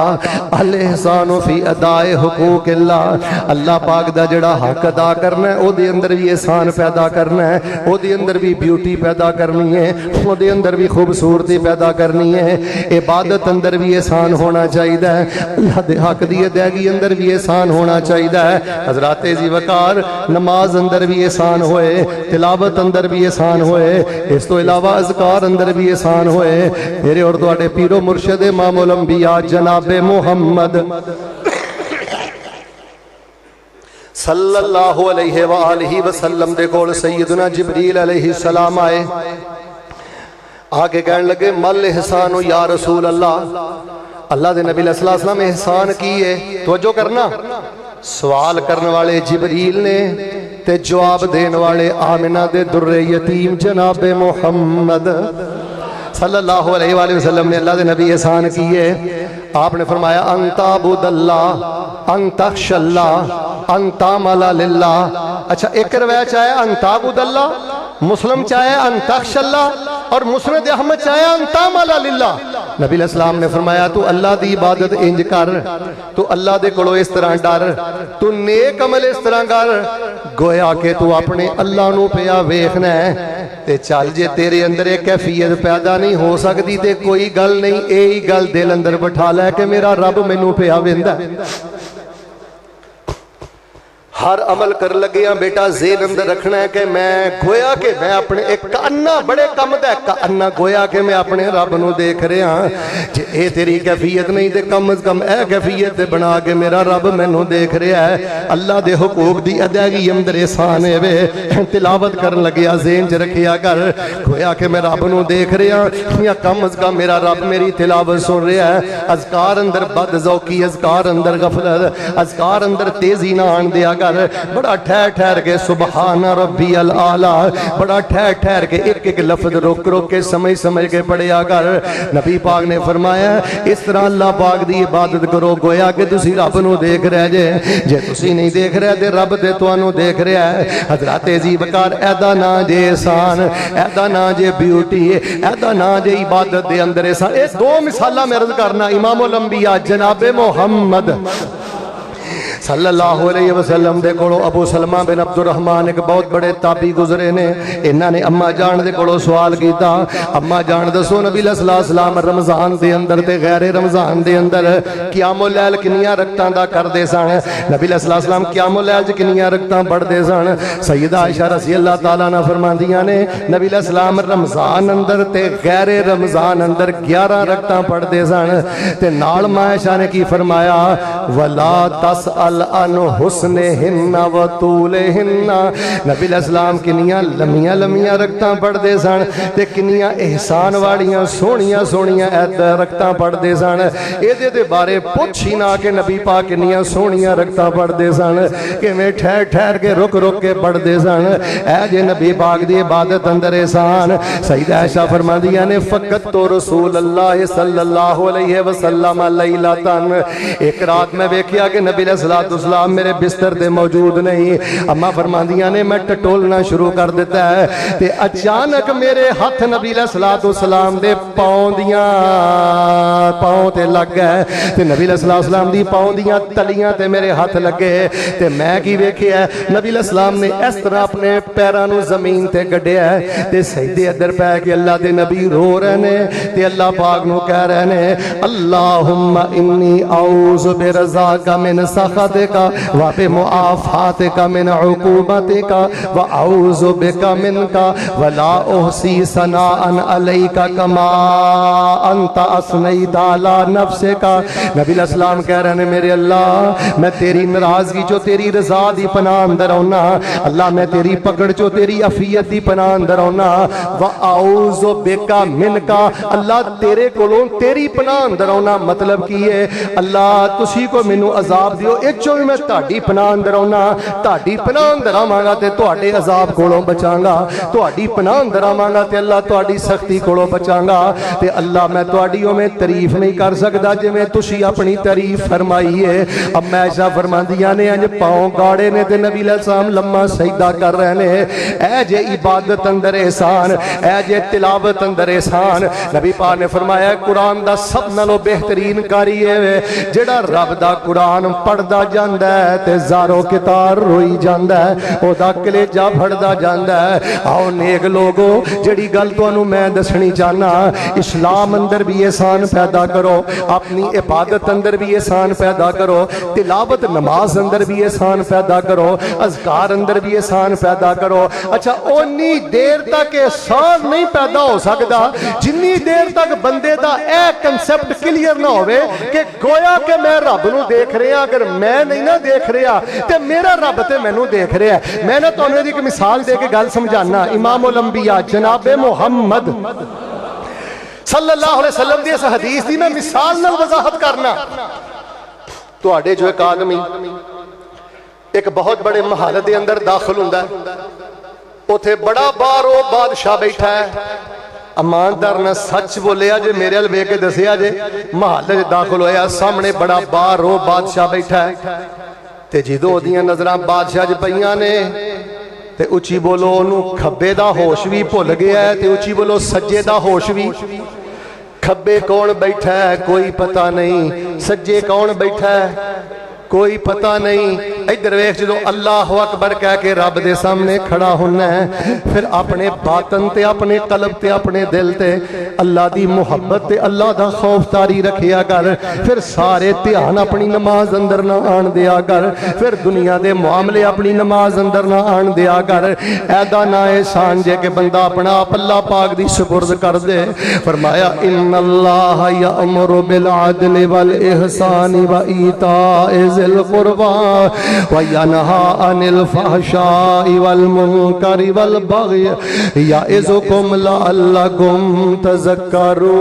अल एहसानु फी अदाए हुकूकिल्लाह। अल्लाह पाक दा जड़ा हक अदा करना है ओदे अंदर भी एहसान पैदा करना है, ओदे अंदर भी ब्यूटी पैदा करनी है, ओदे अंदर भी खूबसूरती पैदा करनी है। इबादत अंदर भी एहसान होना चाहिए, अल्लाह दे हक दी अदायगी अंदर भी एहसान होना चाहिए। हज़रात जी वकार नमाज अंदर भी एहसान होए, तिलावत अंदर भी एहसान होए, इस तो इलावा अज़कार अंदर भी एहसान होए। मेरे और तुहाडे पीरो मुर्शिद इमामुल अंबिया जनाबे मुहम्मद सल्लल्लाहु अलैहि व आलिहि वसल्लम दे कोल सैयदना जिब्रील अलैहि सलाम आए, आके कहने लगे मल एहसानु या रसूल अल्लाह। अल्लाह दे नबी सल्लल्लाहु अलैहि वसल्लम एहसान की है, तवज्जो करना। सवाल करने वाले जिब्रील ने ते जवाब देने वाले आमिना दे दुर्रे यतीम जनाबे मुहम्मद सल्लल्लाहु अलैहि वसल्लम ने अल्लाह दे नबी एहसान किए। आपने फरमाया अंताबुदल्लाह अंतख्शल्लाह अंतामला लिल्लाह। अच्छा, एक रवायत चाहे अंताबुदल्लाह, मुस्लिम चाहे अंतख्शल्लाह और मुस्नद अहमद चाहे अंतामला लिल्लाह। नबी अलैहिस्सलाम ने फरमाया तू अल्लाह दी इबादत इंज कर, तू अल्लाह दे कोलों इस तरह डर, तू नेक अमल इस तरह कर गोया के तू अपने अल्लाह नू पिया वेखना है। ते चल जे तेरे अंदर एक कैफियत पैदा नहीं हो सकती ते कोई गल नहीं, यही गल दिल अंदर बिठा लै कि मेरा रब मैनू पिया वेंदा। हर अमल कर लगे बेटा जेल अंदर रखना है कि मैं गोया के मैं अपने एक अन्ना बड़े कम दा अन्ना गोया के मैं अपने रब नू देख रहा। जे ये तेरी कैफियत नहीं तो कम अज कम यह कैफियत बना के मेरा रब मैनू देख रहा है। अल्लाह दे हुकूक दी अदायगी अंदर एहसान है वे। तिलावत कर लग्या ज़हन च रखिया कर गोया के मैं रब नू देख रहा, या कम अज कम मेरा रब मेरी तिलावत सुन रहा है। अज़कार अंदर बदज़ौकी, अज़कार अंदर गफलत, अज़कार अंदर तेजी ना आन दिया कर। बड़ा ठहर ठहर के सुबहान रब्बी अल आला, बड़ा ठहर ठहर के एक एक लफ्ज रोक रोक के समझ समझ के पढ़िया कर। नबी पाक ने फरमाया इस तरह अल्लाह पाक दी इबादत करो गोया कि तुसी रब नू देख रहे जे तुसी नहीं देख रहे ते रब ते तुहानू देख रहा है। हज़रात जी वकार ऐदा ना जे एहसान, ऐदा ना जे ब्यूटी, ऐदा ना जे इबादत दे अंदर एहसान। ये दो मिसालां मैं अर्ज करना। इमामुल अंबिया जनाबे मुहम्मद सल्लल्लाहु अलैहि वसल्लम दे कोलों अबू सलमा बिन अब्दुर रहमान एक बहुत बड़े ताबी गुजरे ने। इन्हां ने अम्मा जान दे कोलों सवाल किया, अम्मा जान दसो नबी सल्लल्लाहु अलैहि वसल्लम रमजान दे अंदर ते गैर रमजान दे अंदर क़यामुल लैल किनियां रकतां दा करदे सन? नबी सल्लल्लाहु अलैहि वसल्लम क़यामुल लैल च किनियां रकतां पढ़दे सन? सैयदा आयशा रज़ी अल्लाह तआला अन्हा फरमांदियां ने नबी सल्लल्लाहु अलैहि वसल्लम रमजान अंदर ते गैर रमजान अंदर 11 रकतां पढ़दे सन। ते नाल मां आयशा ने की फरमाया वला तसअल अन हुस्ने हिन्ना व तूले हिन्ना। नबी अलैहिस्सलाम किनियां लम्मियां लम्मियां रकतां पढ़दे सन ते किनियां एहसान वालियां सोहणियां सोहणियां ऐदा रकतां पढ़दे सन। इहदे दे बारे पुछ ही ना कि नबी पाक किनियां सोहणियां रकतां पढ़दे सन, किवें ठहर ठहर के रुक रुक के पढ़दे सन। ऐ जे नबी पाक दी इबादत अंदर एहसान। सईदा आयशा फरमांदियां ने फ़कत तो रसूल अल्लाह सल्लल्लाहु अलैहि वसल्लम लैलतन, एक रात में वेखिया कि नबी अलैहिस्सलाम मेरे बिस्तर ते मौजूद नहीं। अम्मा फरमांदियां ने मैं टटोलना शुरू कर दिता है ते अचानक मेरे हथ नबी अलैहिस्सलाम दे पाँव ते लग गए ते नबी अलैहिस्सलाम दी पाँव दियां तलियां ते मेरे हथ लगे ते मैं की वेखिया नबी अलैहिस्सलाम ने इस तरह अपने पैरां नूं ज़मीन ते गड्डिया ते सजदे अंदर पै के अल्लाह दे नबी रो रहे ने ते अल्लाह पाक नूं कह रहे ने अल्लाहुम्मा इन्नी औज़ु बिरज़ाका मिन सखतिका व बिमुआफातिका मिन उकूबतिका व अऊज़ु बिका मिनका व ला उहसी सनाअन अलैका कमा अंत असनैता अला नफ्सिका। नबी अस्सलाम कह रहे हैं मेरे अल्लाह मैं तेरी नाराजगी चो तेरी रजा दी पनाह अंदर आउना, अल्लाह मैं तेरी पकड़ चो तेरी अफियत दी पनाह अंदर आउना, व अऊज़ु बिका मिनका अल्लाह तेरे कोलों तेरी पनाह अंदर आउना। मतलब की है अल्लाह तुसी को मैनू अजाब दियो इस चो भी मैं तुहाडी पनाह अंदर आउना, तुहाडी पनाह अंदर आवांगा ते तुहाडे अजाब कोलों बचांगा, तुहाडी पनाह अंदर आवांगा ते अल्लाह तुहाडी सख्ती कोलों बचांगा। ते अल्लाह मैं तुहाडी उवें तारीफ नहीं कर सकदा जिवें तुसी अपनी तारीफ फरमाई है। अब मैं ऐसा फरमांदियां ने अज पांव गाड़े ने ते नबी अलैहिस्सलाम लम्मा सजदा कर रहे ने। ऐ जे इबादत अंदर एहसान, ऐ जे तिलावत अंदर एहसान। नबी पाक ने फरमाया कुरान दा सब नालों बेहतरीन कारी है जेड़ा रब दा कुरान पढ़दा जांदा है ते ज़ारो कितार रोई जांदा है, ओदा कलेजा फड़दा जांदा है। आओ नेक लोगो जेड़ी गल तुहानू मैं दसनी चाहना, इस्लाम अंदर भी एहसान पैदा करो, अपनी इबादत अंदर भी एहसान पैदा करो, तिलावत नमाज अंदर भी एहसान पैदा करो, अज़कार अंदर भी एहसान पैदा करो। अच्छा उन्नी देर तक एहसान नहीं पैदा हो सकता जिन्नी देर तक बंदे दा ए कंसेप्ट क्लियर ना होवे कि गोया कि मैं रब नू देख रहा, अगर मैं नहीं ना देख रहा तो मेरा रब ते मैनू देख रहा है। मैं ना तुहानू एक मिसाल दे के गल समझाना। इमामुल अंबिया जनाबे मुहम्मद सल्लल्लाहु अलैहि वसल्लम दी इस हदीस दी मैं मिसाल नाल वजाहत करना। तुहाडे जो एक आदमी एक बहुत बड़े महल दे अंदर दाखिल हुंदा है, उथे बड़ा बारो बादशाह बैठा है, ईमानदार ने सच बोलिया जे मेरे अल वेख के दसिया जे महल दाखिल होया सामने बड़ा बारो बादशाह बैठा है ते जदों ओदियां नजरां बादशाह च पईयां ने ते उची बोलो ओनू खब्बे दा होश भी भुल गया है ते उची बोलो सज्जे दा होश भी। खब्बे कौन बैठा है कोई पता नहीं, सज्जे कौन बैठा है कोई पता नहीं। इधर वेख जो अल्लाह अकबर कह के रब दे सामने खड़ा होना है, फिर अपने बातन ते अपने कल्ब ते अपने दिल ते अल्लाह दी मुहब्बत ते अल्लाह दा खौफ तारी रखिया कर। फिर सारे ध्यान अपनी नमाज अंदर ना आन दिया कर, फिर दुनिया दे मामले अपनी नमाज अंदर ना आन दिया कर। ऐदा ना एहसान जे के बंदा अपना आप अल्लाह पाक दी सुपुर्द कर दे। फरमाया इन्नल्लाह यअमुरु बिल अदल वल इहसान व ईताए ज़िल कुर्बा व यनहा अनिल फहशाइ वल मुनकरि वल बग़य यइज़ुकुम लअल्लकुम तज़क्करून।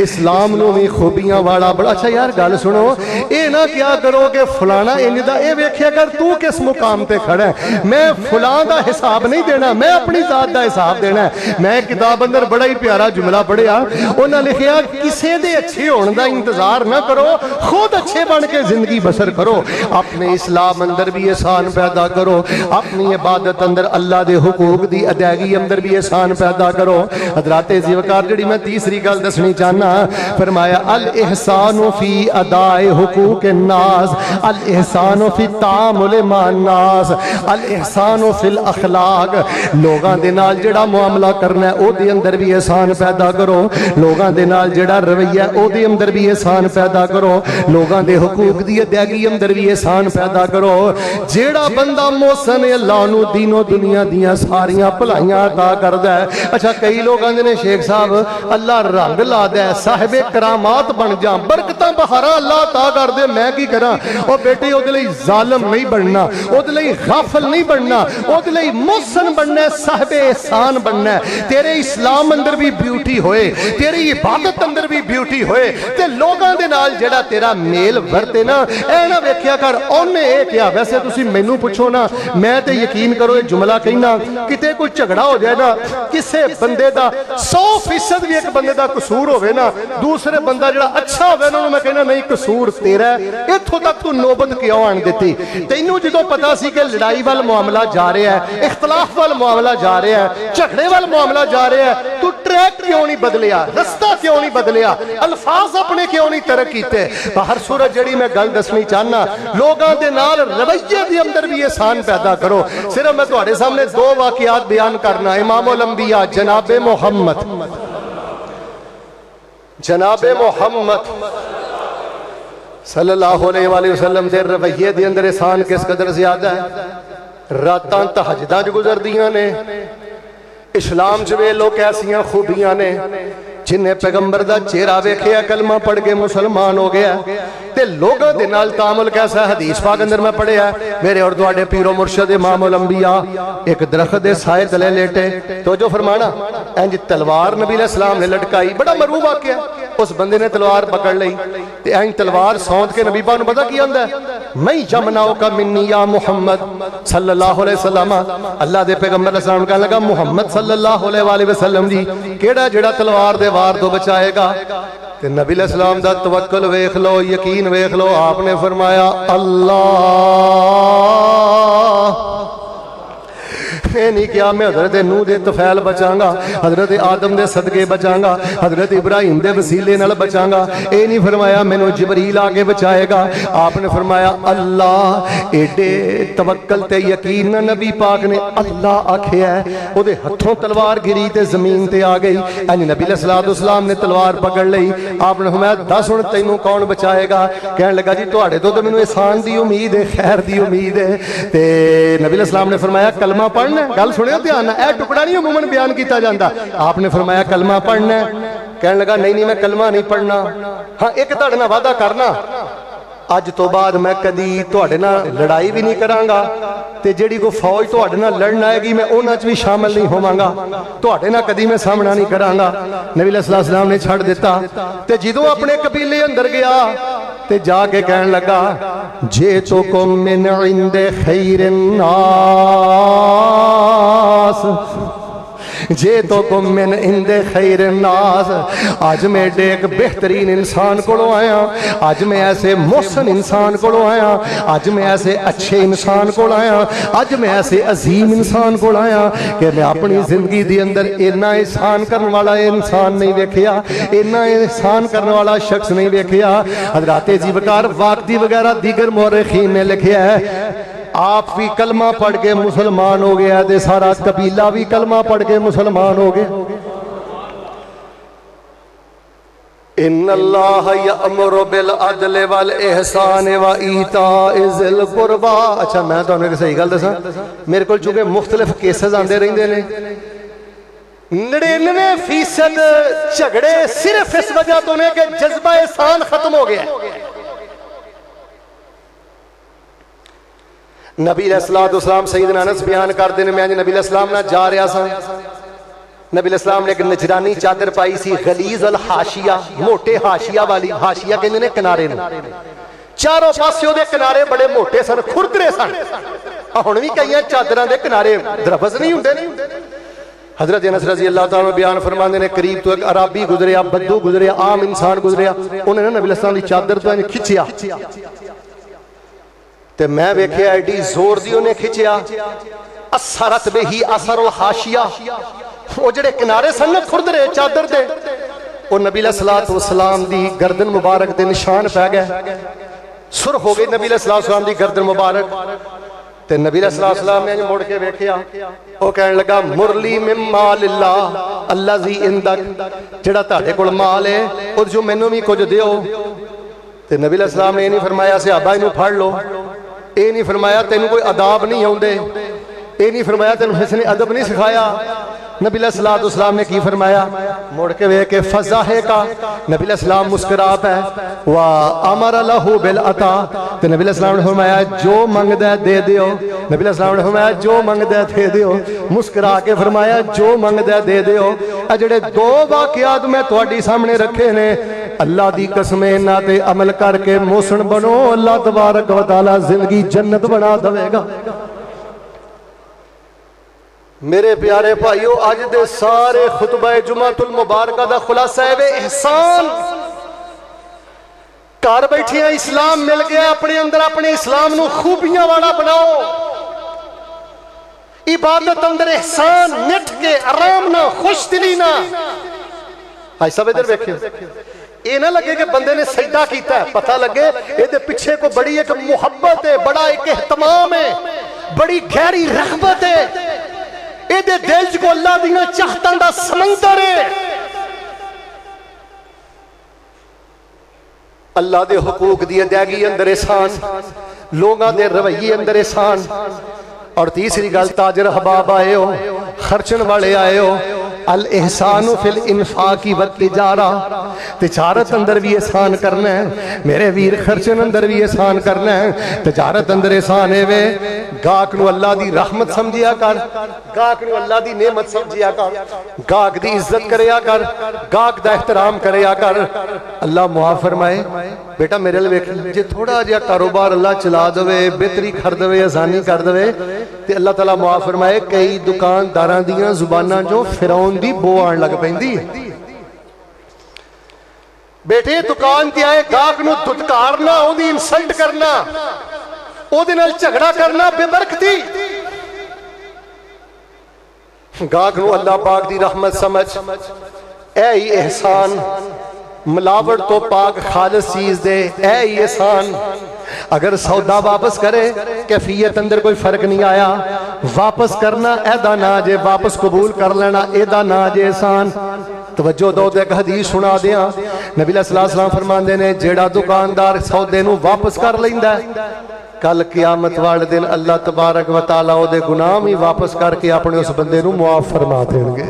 इस्लाम नू भी खूबियां वाला बड़ा। अच्छा यार गल सुनो, ये ना क्या करो कि फलाना इंज दा, ये वेखिया कर तू किस मुकाम ते खड़ा है। मैं फलां दा हिसाब नहीं देना, मैं अपनी जात दा हिसाब देना है। मैं किताब अंदर बड़ा ही प्यारा जुमला पढ़िया, उन्हें लिखिया किसी दे अच्छे होने का इंतजार ना करो, खुद अच्छे बन के जिंदगी बसर करो। अपने इस्लाम अंदर भी एहसान पैदा करो, अपनी इबादत अंदर अल्लाह के हुकूक की अदायगी अंदर भी एहसान पैदा करो। हजराते ज़िवकार जिहड़ी मैं तीसरी गल दसनी चाहना, फरमाया अल एहसानु फी अदाए हुकूक नास, अल एहसानु फी तामुल मान नास, अल एहसानु फिल अखलाक। लोगां दे नाल जिहड़ा मुआमला करना है ओदे अंदर भी एहसान पैदा करो, लोगां दे नाल जिहड़ा रवैया ओदे अंदर भी एहसान पैदा करो, लोगां दे हुकूक दी अदायगी अंदर भी एहसान पैदा करो। जिहड़ा बंदा मोहसन अल्लाह नू दीनो दुनिया दियां सारियां भलाइयां अता करदा है। अच्छा कई लोग आंदे ने शेख साहब अल्लाह रंग ला दे, साहिबे करामात बन जा, बरकतां बहारा अल्लाह अता कर दे, मैं की करा। ओ बेटे ओदे लई जालिम नहीं बनना, ओदे लई गाफिल नहीं बनना, ओदे लई मोहसन बनना, साहिबे एहसान बनना। तेरे इस्लाम अंदर भी ब्यूटी होए, तेरी इबादत अंदर भी ब्यूटी होए, ते लोगां दे नाल जेड़ा तेरा मेल वरते ना, ऐ ना वेखिया कर ओने ए क्या। वैसे तुसी मैनू पुछो ना, मैं ते यकीन करो ये जुमला कहना, किते कोई झगड़ा हो जाए ना, किसे बंदे दा 100% भी एक बंदे दा कसूर होवे ना, दूसरे बंदा जो अच्छा हो मैं कहना नहीं कसूर तेरा, इत्थों तक तू नौबत क्यों आन दी। तेनू जो पता सी कि लड़ाई वाल मामला जा रहा है, इख्तलाफ वाल मामला जा रहा है, झगड़े वाल मामला जा रहा है, तू ट्रैक क्यों नहीं बदलिया, रस्ता क्यों नहीं बदलिया, अल्फाज अपने क्यों नहीं तरक किए। हर सूरत जी मैं गल दसनी चाहना, लोगों के नाल रवैये के अंदर भी एहसान पैदा करो। सिर्फ मैं तुहाडे सामने दो वाकियात बयान करना। इमामुल अंबिया जनाबे मुहम्मद जनाबे मुहम्मद सल्लल्लाहु अलैहि वसल्लम दे रवैये दे अंदर एहसान किस कदर ज्यादा है। रातां तहज्जुदां च गुजरदियां ने। इस्लाम च वे लोग कैसियां खूबियां ने। जिन्हें पैगंबर दा चेहरा वेखिया कलमा पढ़ के मुसलमान हो गया ते लोगों दे नाल तामुल कैसा। हदीस पाक अंदर मैं पढ़िया मेरे और तुहाडे पीरो मुर्शद इमामुल अंबिया एक दरख्त दे साए तले लेटे तो जो फरमाना इंज तलवार नबी अलैहि सलाम ने लटकाई। बड़ा मरूब वाकया। उस बंदे ने तलवार पकड़ ली ते इंज तलवार सौंध के नबी पाक नूं पता की आंदा मैं यमनाओ का मिन्नी या मुहम्मद सल्लल्लाहु अलैहि वसल्लम। अल्लाह दे पैगंबर अलैहि सलाम कहने लगा मुहम्मद सल्लल्लाहु अलैहि वसल्लम जी केड़ा जेड़ा तलवार दे वार तो बचाएगा। ते नबी अलैहि सलाम दा तवक्कुल वेख लो, यकीन वेख लो। आपने फरमाया अल्लाह। ये नहीं किया मैं हजरत नूह दे तफैल बचांगा, हजरत आदम दे सदके बचांगा, हजरत इब्राहिम दे वसीले नाल बचांगा। ये नहीं फरमाया मैनू जिबरील आके बचाएगा। आपने फरमाया अल्लाह। एडे तवक्कल ते यकीन ना नबी पाक ने अल्लाह आखिया ओदे हथों तलवार गिरी ते जमीन ते आ गई। अंज नबी अलैहिस्सलाम ने तलवार पकड़ लई। आपने फरमाया दस हुण तैनू कौन बचाएगा। कहने लगा जी तुहाडे तो मैनू एहसान दी उम्मीद है, खैर दी उम्मीद है। ते नबी अलैहिस्सलाम ने फरमाया कलमा पढ़ना। गल सुनियो ध्यान नाल, ए टुकड़ा नहीं अमूमन बयान किया जाता। आपने फरमाया कलमा पढ़ना। कहने लगा नहीं नहीं मैं कलमा नहीं पढ़ना। हाँ एक तुहाडे नाल वादा करना अज तो बाद मैं कदी तुहाडे नाल लड़ाई भी नहीं करांगा ते जेड़ी कोई फौज तुहाडे नाल लड़न आएगी मैं उन्हां च भी शामिल नहीं होवांगा। तुहाडे नाल कदी मैं सामना नहीं करांगा। नबी अलैहि सलाम ने छड़ दिता ते जदों अपने कबीले अंदर गया ते जाके कहने लगा जे तो को मिन इंदे खैरिन नास जे तो को मिन इंदे खैरिन नास। आज मैं एक बेहतरीन इंसान को आया, आज मैं ऐसे मोहसन इंसान को आया, आज मैं ऐसे अच्छे इंसान को आया, आज मैं ऐसे अजीम इंसान को आया कि मैं अपनी जिंदगी के अंदर इन्ना एहसान करने वाला इंसान नहीं देखिया, इन्ना एहसान करने वाला शख्स नहीं देखिया। हज़रात ज़ीवकार वाक़दी वगैरह दीगर मौरखीन ने लिखा है आप भी कलमा पढ़ के मुसलमान हो गया ते सारा कबीला भी कलमा पढ़ के मुसलमान हो गया। इन्नल्लाह यअमुरु बिल अदल वल इहसान व ईताइ ज़िल कुरबा। अच्छा मैं तुहानू एक सही गल दसां, मेरे को चूंकि मुख्तलिफ केसेस आंदे रहिंदे ने 99% झगड़े सिर्फ इस वजह तो ने कि जज्बा एहसान खत्म हो गया। नबी अलैहिस्सलाम सईदना अनस बयान करते हैं मैं नबी अलैहिस्सलाम नाल जा रहा सा। नबी अलैहिस्सलाम ने एक नजरानी चादर पाई सी गलीज अल हाशिया, मोटे हाशिया वाली। हाशिया कहते हैं किनारे नूं, चारों पासे ओदे किनारे बड़े मोटे सन, खुरदरे सन। हुण भी कई चादरां दे किनारे दरफस नहीं हुंदे। हजरत अनस रज़ी अल्लाह तआला बयान फरमाते हैं करीब तो एक अराबी गुजरिया, बद्दू गुजरिया, आम इंसान गुजरिया। उन्हें नबी अलैहिस्सलाम दी चादर तो खिंचिया ते मैं वेख्या एडी जोर दी उन्हें खिंचिया असरत बिही असरुल हाशिया। वो जेड़े किनारे सन ना खुरदरे चादर दे वो नबी अलैहिस्सलाम दी गर्दन मुबारक दे निशान पै गए, सुर हो गई नबी अलैहिस्सलाम दी गर्दन मुबारक। ते नबी अलैहिस्सलाम ने मुड़ के वेख्या वो कहने लगा मुरली मिन मालिल्लाह अल्लज़ी इंदक, जेड़ा तुहाडे कोल माल है और जो मैनू भी कुछ दिओ। ते नबी अलैहिस्सलाम ने नहीं फरमाया सहाबा इनू फड़ लो, ये नहीं फरमाया तेन कोई अदाब नहीं आउंदे, ये नहीं फरमाया तेन किसी ने अदब नहीं सिखाया। नबी अलैहिस्सलाम ने की फरमाया मुड़ के वेख के फज़ाहे का नबी अलैहिस्सलाम मुस्कुरा पे व अमर लहू बिल अता। ते नबी अलैहिस्सलाम ने फरमाया जो मंगदा दे दियो। नबी अलैहिस्सलाम ने फरमाया जो मंगदा दे दियो, मुस्कुरा के फरमाया जो मंगदा दे दियो। आ जेड़े दो वाकयात मैं तुहाडी सामने रखे ने अल्लाह दी कसम इन्हां ते अमल करके मोहसन बनो, अल्लाह तबारक व तआला जिंदगी जन्नत बना देगा। मेरे प्यारे भाइयों अज दे सारे खुतबा जुमातुल मुबारका दा खुलासा है वे एहसान। घर बैठिया इस्लाम मिल गया, अपने अंदर अपने इस्लाम नू खूबियां वाला बनाओ। इबादत अंदर एहसान, निठ के आराम ना, खुश दिली ना। भाई सब इधर देखियो, ये ना लगे कि बंदे ने सजदा किया है, पता लगे ये पीछे को बड़ी एक मुहब्बत है, बड़ा एक एहतमाम है, बड़ी गहरी रग़बत है। ये दिल च अल्लाह दी चाहतां दा समंदर है। अल्लाह के हुकूक की अदायगी अंदर एहसान, लोगों के रवैये अंदर एहसान। और तीसरी गल, ताजर हबाब आए हो, खर्चन वाले आए हो, अल एहसानु फिल इन्फाकी व तिजारा, तिजारत अंदर भी एहसान करना है मेरे वीर, खर्चन अंदर भी एहसान करना है। तिजारत अंदर एहसान है वे, गाहक नू अल्लाह दी रहमत समझिया कर, गाहक नू अल्लाह दी नेमत समझिया कर, गाहक दी इज्जत करया कर, गाहक दा एहतराम करया कर। अल्लाह मुआफ फरमाए, बेटा मेरे लिए वेख, जे थोड़ा जिहा कारोबार अल्लाह चला दवे, बेहतरी कर दवे, आसानी कर दवे, ते अल्लाह ताला मुआफ फरमाए कई दुकानदारां दियां जुबानां चों फिरौन दी बो आण लग पैंदी है। बेटे दुकान ते आए गाहक नू दुत्कारना, ओदी इंसल्ट करना, ओदे नाल झगड़ा करना बेबरकती। गाहक नू अल्लाह पाक दी रहमत समझ, ऐ ही एहसान, मिलावट तो पाक खालिस चीज दे, ऐ ही एहसान। अगर सौदा वापस करे, कैफियत अंदर कोई फर्क नहीं आया, वापस करना एदा ना जे, वापस कबूल कर लेना एदा ना जे एहसान। तवज्जो दो, एक हदीस सुना दिया, नबी सल्लल्लाहु अलैहि वसल्लम फरमांदे ने, जेड़ा दुकानदार सौदे नू वापस कर लैंदा है, कल क़यामत वाले दिन अल्लाह तबारक व तआला ओदे गुनाह भी वापस करके अपने उस बंदे नू मुआफ फरमा देंगे।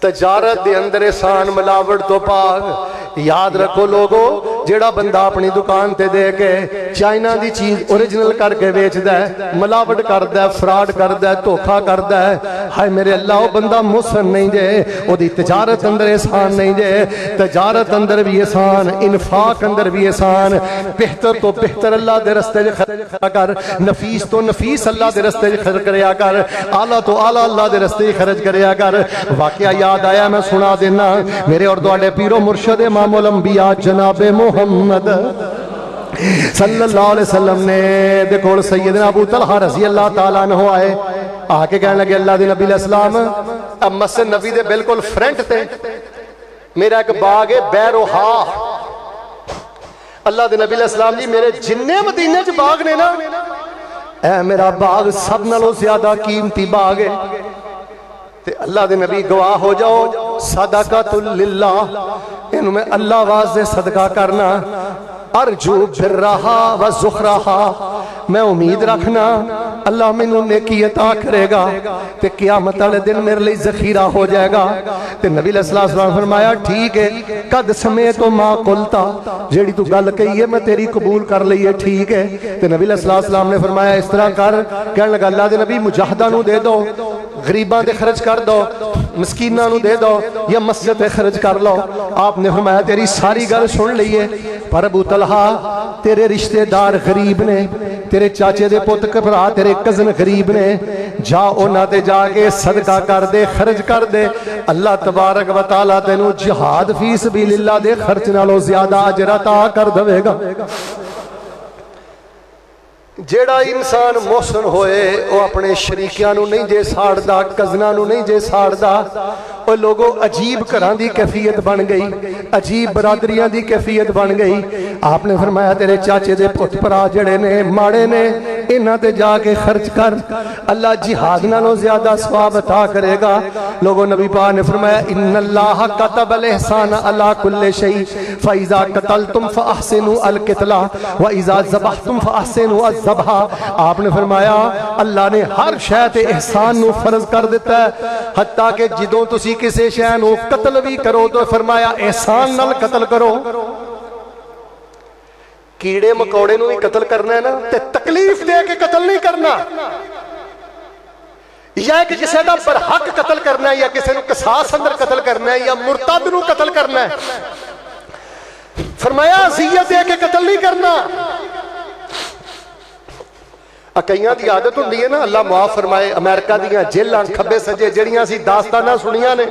तजारत दे अंदर एहसान, मिलावट तो पाक। याद रखो लोगो, जेड़ा बंदा अपनी दुकान ते दे के चाइना दी चीज ओरिजिनल करके बेचदा है, मिलावट करदा है, फ्रॉड करदा है, धोखा करदा है, हाय मेरे अल्लाह वो बंदा मुहसन नहीं जे, ओदी तजारत अंदर एहसान नहीं जे। तजारत अंदर भी एहसान, इन्फाक अंदर भी एहसान। बेहतर तो बेहतर अल्लाह दे रस्ते च खर्च कर, नफीस तो नफीस अल्लाह दे रस्ते च खर्च करया कर, आला तो आला अल्लाह दे रस्ते च खर्च करया कर। वाकया याद आया, मैं सुना देना, मेरे और तुहाडे पीरो मुर्शद इमामुल अंबिया जनाबे मुहम्मद सल्लल्लाहु अलैहि वसल्लम ने दे कोल सैयदना अबू तलहा रज़ी अल्लाह तआला अन्हु आए, आके कहने लगे अल्लाह दे नबी अलैहिस्सलाम, अब मस्जिद नबी दे बिल्कुल फ्रंट ते मेरा एक बाग है बैरोहा। अल्लाह दे नबी अलैहिस्सलाम जी, मेरे जिन्ने मदीने च बाग ने ना, ऐ मेरा बाग सब नालों ज्यादा कीमती बाग है। ते अल्लाह दे नबी गवाह हो जाओ, सदकातुल लिल्लाह, इन्हू मैं अल्लाह वास्ते सदका करना। अर्जू बिर्रहा व ज़ुखरहा, मैं उम्मीद रखना अल्लाह मैनू नेकी अता करेगा ते क़यामत वाले दिन मेरे लिए ज़खीरा हो जाएगा। ते नबी सल्लल्लाहु अलैहि वसल्लम फरमाया, ठीक है, कद समय तो माँ कुलता, जेड़ी तू गल कही है मैं तेरी कबूल कर ली है, ठीक है। ते नबी सल्लल्लाहु अलैहि वसल्लम ने फरमाया, इस तरह कर, कहने लगा अल्लाह दे नबी, मुजाहिदां नू दे दो, गरीबां दे खर्च कर दो, मस्कीनां नू दे दो, या मस्जिद पे खर्च कर लो। आपने फरमाया तेरी सारी गल सुन ली है, पर अबू तलहा तेरे रिश्तेदार गरीब ने, तेरे चाचे दे पुत भरा तेरे कजन गरीब ने, जा उन्हां ते जाके सदका कर दे, खर्च कर दे, अल्लाह तबारक व तआला तेनू जिहाद फी सबीलिल्लाह दे खर्च नालों ज्यादा अजर अता कर देवेगा। जेड़ा इंसान मोहसन होए वो अपने शरीकियां नू नहीं जे साड़दा, कज़नां नू नहीं जे साड़दा। वो लोगों अजीब घरां दी कैफियत बन गई, अजीब बरादरियां दी कैफियत बन गई। आपने फरमाया तेरे चाचे दे पुत भरा जड़े ने माड़े ने, इन्हां ते जाके खर्च कर, अल्लाह जिहाद नालों ज्यादा सवाब अता करेगा। लोगों नबी पाक ने फरमाया, इन्नल्लाह कतबल एहसान अला कुल्लि शै, फइज़ा कतलतुम फअहसिनु अल कितला व इज़ा ज़बहतुम फअहसिनु अज़ ज़बहा। आपने फरमाया अल्लाह ने हर शै ते एहसान नू फर्ज कर दिता है, हत्ता कि जदों तुसी किसी शै नू कतल भी करो तो फरमाया एहसान नाल कतल करो। कीड़े मकौड़े नू भी कतल करना है ना, ते तकलीफ दे के कतल नहीं करना, या कि किसी का बरहक कतल करना है, या किसी नू किसास अंदर कतल करना है, या मुर्तद नू कतल करना है। फरमाया अज़ियत दे के कतल नहीं करना। कईयां दी आदत हुंदी है ना, अल्लाह मुआफ फरमाए, अमेरिका दियां जेलां खब्बे सज्जे जड़ियां सी दास्ताना सुनिया ने,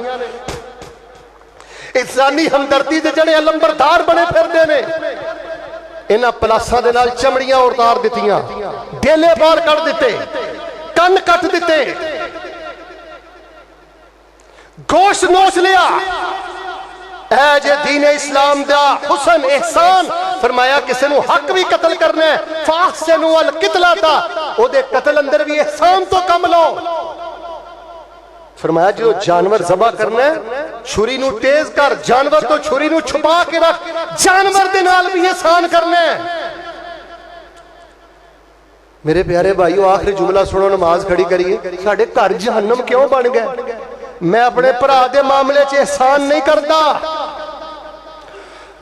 इंसानी हमदर्दी दे जड़े अलंबरदार बने फिरदे ने, इन्हां पलासां दे नाल चमड़ियां उतार दित्तियां, डेले बाहर कढ़ दिते, कन्न कट दिते, गोश्त नोच लिया। ऐ जे दीन इस्लाम दा हुसन एहसान, फरमाया किसी नू हक भी कतल करना है, फाहसिनु अल कितला ता, ओदे कतल अंदर भी एहसान तो कम लो। फरमाया जो जानवर ज़बह करना है छुरी नू तेज कर, जानवर तो छुरी नू छुपा के रख, जानवर दे नाल भी एहसान करना है। मेरे प्यारे भाईओ आखिरी जुमला सुनो, नमाज खड़ी करिए। साडे घर जहन्नम क्यों बन गए? मैं अपने भरा दे मामले च एहसान नहीं करता,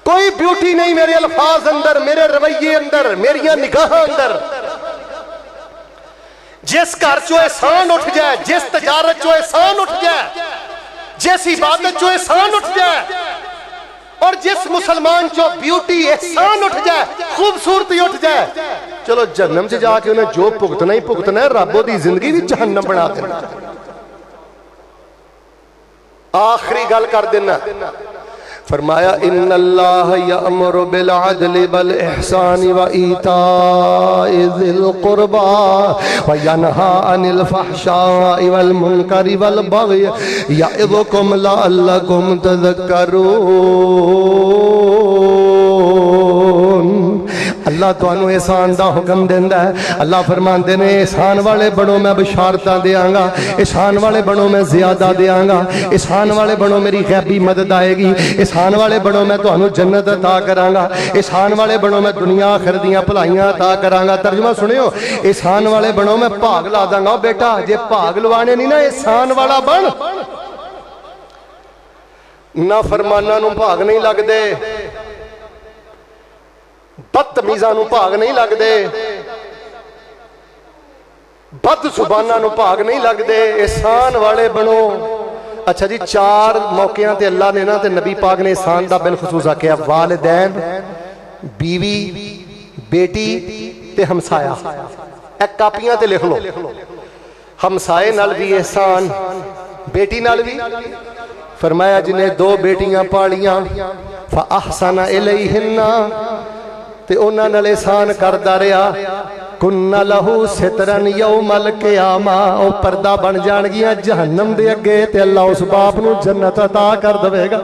कोई ब्यूटी नहीं मेरे अल्फाज अंदर, मेरे रवैये अंदर, मेरिया निगाह अंदर। जिस घर चो एहसान उठ जाए, जिस तजारत चो एहसान उठ जाए, जिस इबादत चो एहसान उठ जाए, और जिस मुसलमान चो ब्यूटी एहसान उठ जाए, खूबसूरती उठ जाए, चलो जहन्नम से जाके उन्हें जो भुगतना ही भुगतना है, रब दी जिंदगी भी जहन्नम बना देना। आखिरी गल कर देना, फरमाया इन्नल्लाह यअमुरु बिल अदलि वल इहसानि व ईताइ ज़िल क़ुरबा व यनहा अनिल फ़हशाइ वल मुनकरि वल बग़य यइज़ुकुम लअल्लकुम तज़क्करून। अल्लाह तुहानू एहसान दा हुक्म देंदा है। अल्लाह फरमांदे ने एहसान वाले बनो मैं बशारतां देंगा, एहसान वाले बनो मैं ज़ियादा देंगा, एहसान वाले बनो मेरी गैबी मदद आएगी, एहसान वाले बनो मैं तुहानू जन्नत अता करांगा, एहसान वाले बनो मैं दुनिया आखिरत दीयां भलाइयां अता करांगा। तर्जुमा सुनियो, एहसान वाले बनो मैं भाग ला दांगा। बेटा जे भाग लवाने नहीं ना, एहसान वाला बन। ना फरमाना नू भाग नहीं लगदे, बदतमीज़ां नू भाग नहीं लगदे, बद जुबानां नू भाग नहीं लगदे, एहसान वाले बनो। अच्छा जी, चार मौकियां ते अल्लाह ने ना ते नबी पाक ने एहसान दा बिलखसूस आख्या, वालिदैन, बीवी, बेटी ते हमसाया। एक कापियां ते लिख लो, हमसाए नाल भी एहसान, बेटी नाल भी। फरमाया जिन्हें दो बेटियां पालियां, फ़अहसना इलैहिन्ना, ते उन्हां नाल एहसान करदा रहा, कुन्ना लहू सितरन यौमल क़ियामा, ओ पर्दा बन जाणगियां जहन्नम दे अगे, ते अल्लाह उस बाप नू जन्नत अता कर देवेगा।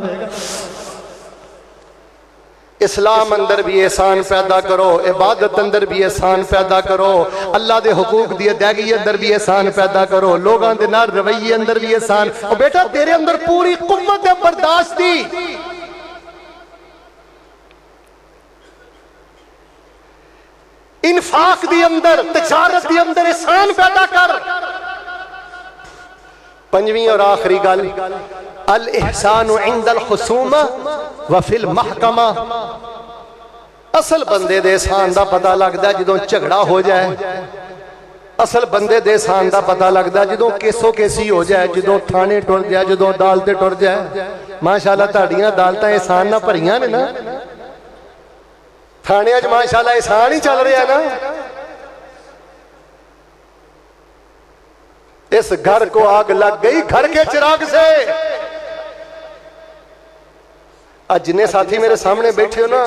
इस्लाम अंदर भी एहसान पैदा करो, इबादत अंदर भी एहसान पैदा करो, अल्लाह दे हुकूक दी अदायगी अंदर भी एहसान पैदा करो, लोगों दे नाल रवैये अंदर भी एहसान। ओ बेटा तेरे अंदर पूरी कुव्वत है बर्दाश्त दी, इन्फाक दी अंदर, तिजारत दी अंदर एहसान पैदा कर। पंजवीं और आखिरी गल, अल इहसानु इंदल हुसूमा व फिल महकमा। असल बंदे दे एहसान दा पता लगदा जदों झगड़ा हो जाए, असल बंदे दे एहसान दा पता लगदा जदों केसो केसी हो जाए, जदों थाने टुर जाए, जदों अदालते टुर जाए। माशाअल्लाह तुहाडीआं अदालतां एहसान नाल भरीआं ने ना, थाने च माशाअल्लाह एहसान ही चल रहा ना। इस घर को आग लग गई घर के चिराग से। आज जिन्ने साथी मेरे सामने बैठे हो ना,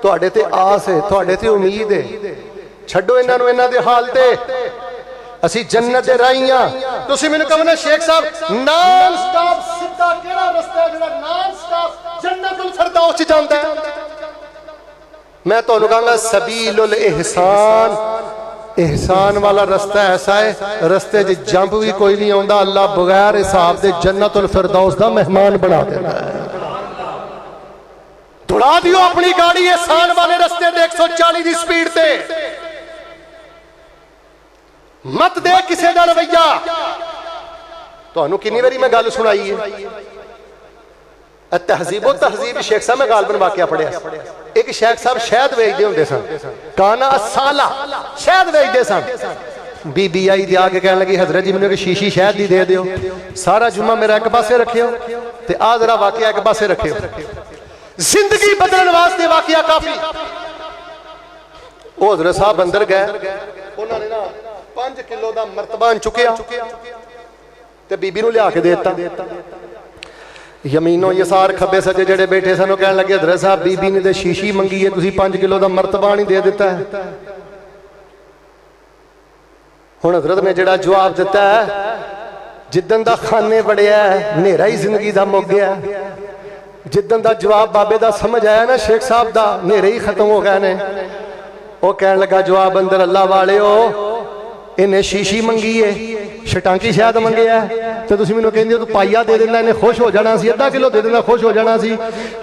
तुहाडे ते आस है, तुहाडे ते उम्मीद है। छड्डो इन्हां नूं, इन्हां दे हाल ते असी जन्नत दे राही हां। तुसीं मैनूं कहो ना शेख साहब नॉन स्टॉप सीधा केड़ा रस्ता है जिहड़ा नॉन स्टॉप जन्नतुल फिरदौस च जांदा है? मैं तो कहूँगा सबीलुल एहसान, एहसान वाला रास्ता ऐसा है, रस्ते च जंप भी कोई नहीं आता, अल्लाह बगैर हिसाब दे जन्नतुल फिरदौस दा मेहमान बना देता है। दौड़ा दियो अपनी गाड़ी एहसान वाले रस्ते दे 140 की स्पीड से, मत दे किसी का रवैया। तुहानू कितनी बारी मैं गल सुनाई है, तहजीबो तहजीब शेख साहब मैं गालबन वाकया पढ़िया। एक शेख साहब शहद वेचते होंगे सन, काना साला शहद वेचते सन। बीबी आई दे आके कहने लगी हजरत जी मैंने शीशी शहद दी दे दियो, सारा जुम्मा मेरा एक पासे रखियो ते आ जरा वाकया एक पासे रखियो। जिंदगी बदलने वास्ते वाकया काफी। वो हजरत साहब अंदर गए, उन्होंने ना 5 किलो का मरतबान चुकया ते बीबी नूं लिया के देता। यमीनो यसार खब्बे सज्जे जेडे बैठे सन कह लगे हजरत साहब बीबी ने तो शीशी मंगी है, तुसीं 5 किलो का मरतबा नहीं दे दिता है। हुण हजरत ने जेड़ा जवाब दिता है, जिदन दा खाने बड़िया नेरा ही जिंदगी का मुक गया। जिदन दा जवाब बाबे दा समझ आया ना शेख साहब दा, नेरे ही खत्म हो गए ने। वो कह लगा जवाब अंदर अल्लाह वाले हो, इन्हें शीशी मंगी है छटांकी शहद मंगया तो तुसीं मैनूं कहंदे हो तू पाइया दे देंदा इन्हें खुश हो जाना सी, अद्धा किलो दे देंदा खुश हो जाना सी।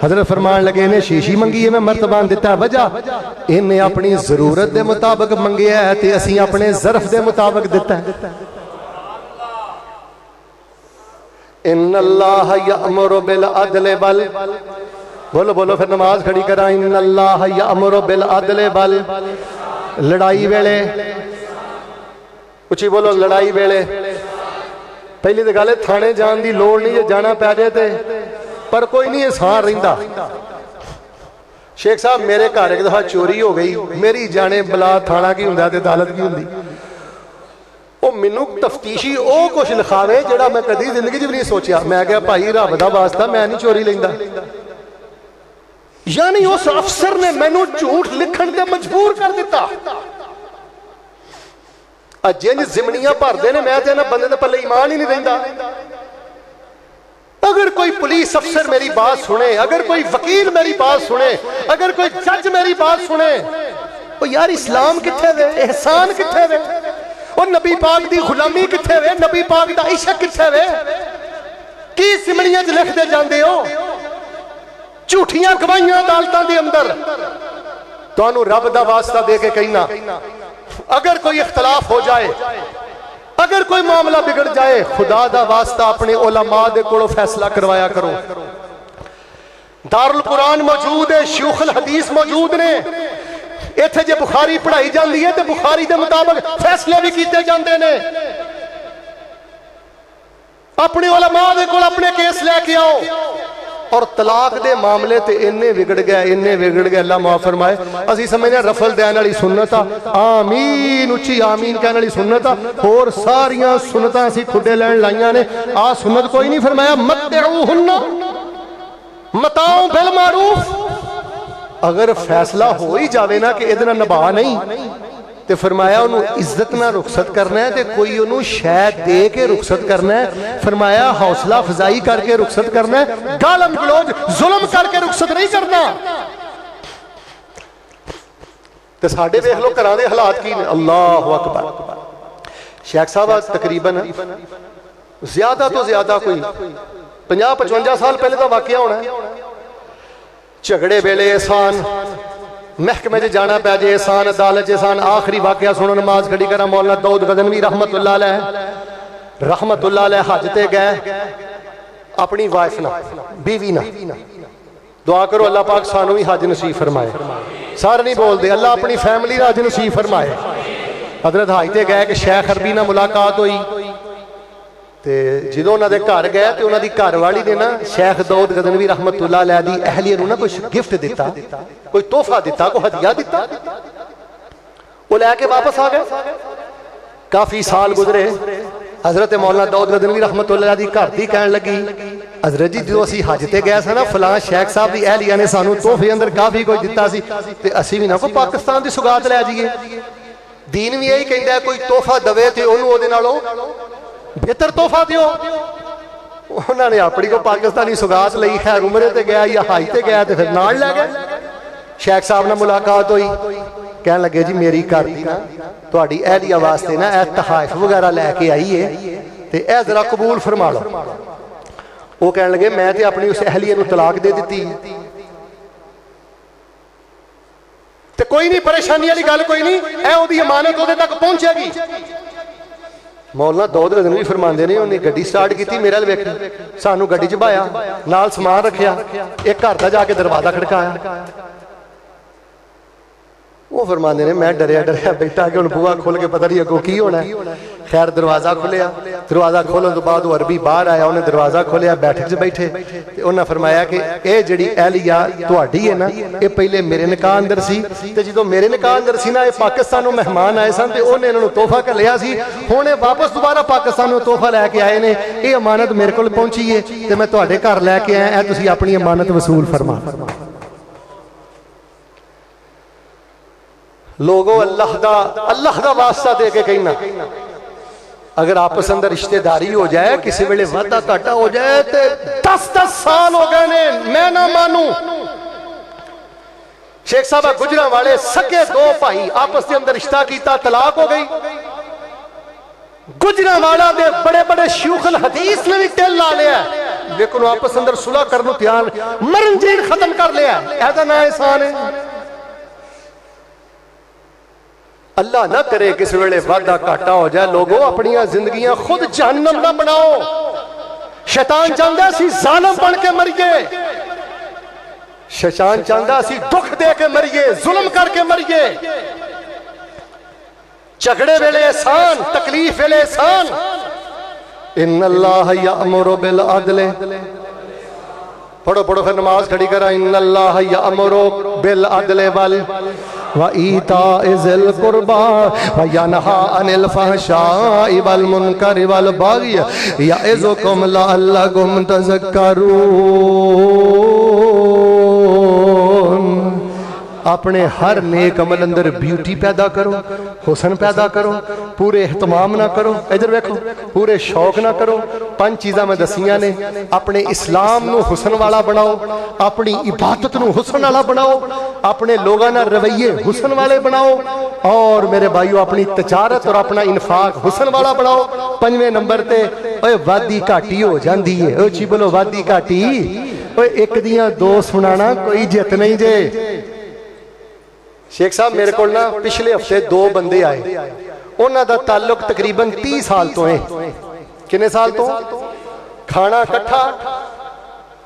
हजरत फरमान लगे इन्हें शीशी मंगी है मैं मर्तबान दिता, वजह इन्हें अपनी जरूरत के मुताबिक मंगया है ते असीं अपने ज़र्फ के मुताबिक दिता है। इन्नल्लाह यअमुरु बिल अदल वल, बोलो बोलो फिर नमाज खड़ी करा, इन्नल्लाह यअमुरु बिल अदल वल, लड़ाई वेले उची बोलो, लड़ाई वेले पहली तो गल थाने जाने की लोड़ नहीं, जे जाना पै जाए तो पर कोई नहीं एहसान रहिंदा। शेख साहब मेरे घर एक दफा चोरी हो गई, मेरी जाने बला थाना की हुंदा ते अदालत की हुंदी, वो मैनू तफ्तीशी वो कुछ लिखावे जिहड़ा मैं कदी जिंदगी च भी नहीं सोचा। मैं क्या भाई रब दा वास्ता मैं नहीं चोरी लैंदा, यानी उस अफसर ने मैनू झूठ लिखण ते मजबूर कर दिता। जिंज जिमनियां भरदे ने, मैं तो इन्हां बंदे दे पल्ले ईमान ही नहीं रहिंदा। अगर कोई पुलिस अफसर मेरी बात सुने, अगर कोई वकील मेरी बात सुने, अगर कोई जज मेरी बात सुने, तो यार इस्लाम किथे वे, एहसान किथे वे, और नबी पाक दी गुलामी किथे वे, नबी पाक दा इश्क किथे वे, की सिमनियां च लिखदे जांदे हो, झूठियां गवाहियां अदालतां दे अंदर। तुहानू रब दा वास्ता दे के कहना, अगर कोई इख्तलाफ हो जाए, अगर कोई मामला बिगड़ जाए, खुदा दा वास्ता अपने उलमा दे कोलों फैसला करवाया करो। दारुल कुरान मौजूद है, शयूखुल हदीस मौजूद ने, इत्थे जे बुखारी पढ़ाई जाती है तो बुखारी के मुताबिक फैसले भी किए जाते हैं। अपने उलमा दे कोल अपने केस लैके आओ। और तलाक दे मामले ते इन्ने बिगड़ गए, इन्ने बिगड़ गए, अल्लाह माफ फरमाए। असीं समझने रफल देने वाली सुन्नत आ, आमीन उच्ची आमीन कहने वाली सुन्नत आ, होर सारियां सुन्नतां असीं खुडे लैण लाइयां ने। आ सुन्नत कोई नहीं फरमाया मत्तऊहुन्ना मताओ बिल मारूफ। अगर फैसला हो ही जावे ना कि इहदे नाल निभा नहीं ते फरमाया उन्होंने इज्जत ना रुखसत करना है, तो कोई उन्होंने शै दे के रुखसत करना है। फरमाया हौसला अफजाई करके रुखसत करना है, गालम गलोज जुल्म करके रुखसत नहीं करना। तो साडे वेख लो घरां दे हालात की ने। अल्लाह अकबर। शेख साहब तकरीबन ज्यादा तो ज्यादा कोई 50-55 साल पहले का वाकया होना है। झगड़े वेले एहसान महकमे च जाना पै जाए, एहसान अदालत च एहसान। आखिरी वाकया सुनो, नमाज खड़ी करा। मौलाना दाऊद गजनवी रहमतुल्लाह अलैह हज ते गए अपनी वाइफ ना, बीवी ना। दुआ करो अल्लाह पाक सानू भी हज नसीब फरमाए। सारे नहीं बोलते, अल्लाह अपनी फैमिली का हज नसीब फरमाए। हजरत हज ते गए कि शेख अरबी नाल मुलाकात हुई, तो जो उन्होंने घर गए तो उन्होंने घर वाली ने ना शेख दाऊद गजनवी रहमतुल्लाह अलैह दी अहलिया नूं ना कुछ गिफ्ट दिता, कोई तोहफा दिता, कोई हदिया दिता। वो लैके वापस आ गए। काफी साल गुजरे। हजरत मौलाना दाऊद गजनवी रहमतुल्लाह दी घर दी कहन लगी, हजरत जी जो असीं हज ते गए सा ना, फलां शेख साहब दी अहलिया ने सानू तोहफे अंदर काफी कुछ दिता सी, ते असीं भी ना कोई पाकिस्तान दी सुगात लै जाइए। दीन भी यही कहता है, कोई तोहफा दवे तो उन्होंने उहदे नालों बेहतर तोहफा दियो। उन्होंने अपनी को पाकिस्तानी सुगात लई, खैर उमरे ते गया या हज ते गया, तो फिर नाल लै गए। शेख साहब नाल मुलाकात हुई, कहन लगे जी मेरी घर दी ना तुहाडी अहलिया वास्ते ना ए तहाइफ वगैरह लैके आई है, ते ए जरा कबूल फरमा लो। वो कहन लगे मैं ते अपनी उस अहलिया नूं तलाक दे दित्ती। ते कोई नहीं, परेशानी वाली गल कोई नहीं, ए ओदी अमानत ओदे तक पहुंचेगी। मौलाना दाऊद गजनवी फरमांदे ने, उन्हें गड्डी स्टार्ट की, मेरे वेख सानू गड्डी च बाया, नाल समान रखिया, एक घर का जाके दरवाजा खड़काया। वो फरमांदे ने मैं डरिया डरिया बैठा कि हुण बूहा खोल के पता नहीं अगों की होना है। खैर दरवाजा खुलिया, दरवाजा खोलने तो बाद वो अरबी बाहर आया, उन्हें दरवाजा खोलिया, बैठक च बैठे, तो उन्हें फरमाया कि यह जिहड़ी अहलिया तुहाडी है ना, ये पहले मेरे निकाह अंदर सी, ते जदों मेरे निकाह अंदर सी ना, ये पाकिस्तानों मेहमान आए सन, ते उन्हें इन्हां नूं तोहफा घल्लिया सी, हुण वापस दोबारा पाकिस्तानों तोहफा लैके आए ने, ये अमानत मेरे कोल पहुंची है, ते मैं तुहाडे घर लैके आया, तुसीं अपनी अमानत वसूल फरमा। लोगों अल्लाह दा वास्ता दे के कहना, अगर आपस अंदर रिश्तेदारी हो जाए, किसी वेले वादा घाटा हो जाए, तो 10-10 साल हो गए ने, मैं ना मानू। शेख साहब गुजरा वाले सके दो भाई आपस के अंदर रिश्ता किया, तलाक हो गई। गुजरांवाला दे बड़े बड़े शयूखल हदीस ने भी टिल ला लिया, लेकिन आपस अंदर सुलह करने तैयार, मरण जीण खत्म कर लिया। ऐसा ना एहसान है। अल्लाह ना करे किस वेले वादा घाटा हो जाए। लोगों अपनी जिंदगियां खुद जहन्नम ना बनाओ। शैतान चाहता सी जालिम बन के मरिए, शैतान चाहता सी दुख दे के मरिए, जुल्म करके मरिए। झगड़े वेले एहसान, तकलीफ वेले एहसान। इन्नल्लाह यअमुरु बिल अदल, पढ़ो पढ़ो फिर नमाज खड़ी करा। इन्नल्लाह यअमुरु बिल अदल वल व ईताइ ज़िल कुर्बा व यनहा अनिल फहशाइ वल मुनकर वल बगी यइज़ुकुम लअल्लकुम तज़क्करून। अपने हर नेक अमल अंदर ब्यूटी पैदा करो, हुसन पैदा करो, पूरे एहतमाम ना करो। इधर देखो, पूरे शौक ना करो। 5 चीज़ां मैं दसियां ने। अपने इस्लाम नू हुसन वाला बनाओ, अपनी इबादत नू हुसन वाला बनाओ, अपने लोगों ना रवैये हुसन वाले बनाओ, और मेरे भाइयों अपनी तजारत और अपना इन्फाक हुसन वाला बनाओ। 5वें नंबर ते ओए वादी घाटी हो जाती है। ओ ची बोलो वादी घाटी। ओए एक दियां दो सुनाना कोई जित नहीं जे। शेख साहब मेरे को ना पिछले हफ्ते 2 बंदे आए, उन्हों का ताल्लुक तकरीबन 30 साल तो है। कितने साल तो? खाना कट्ठा,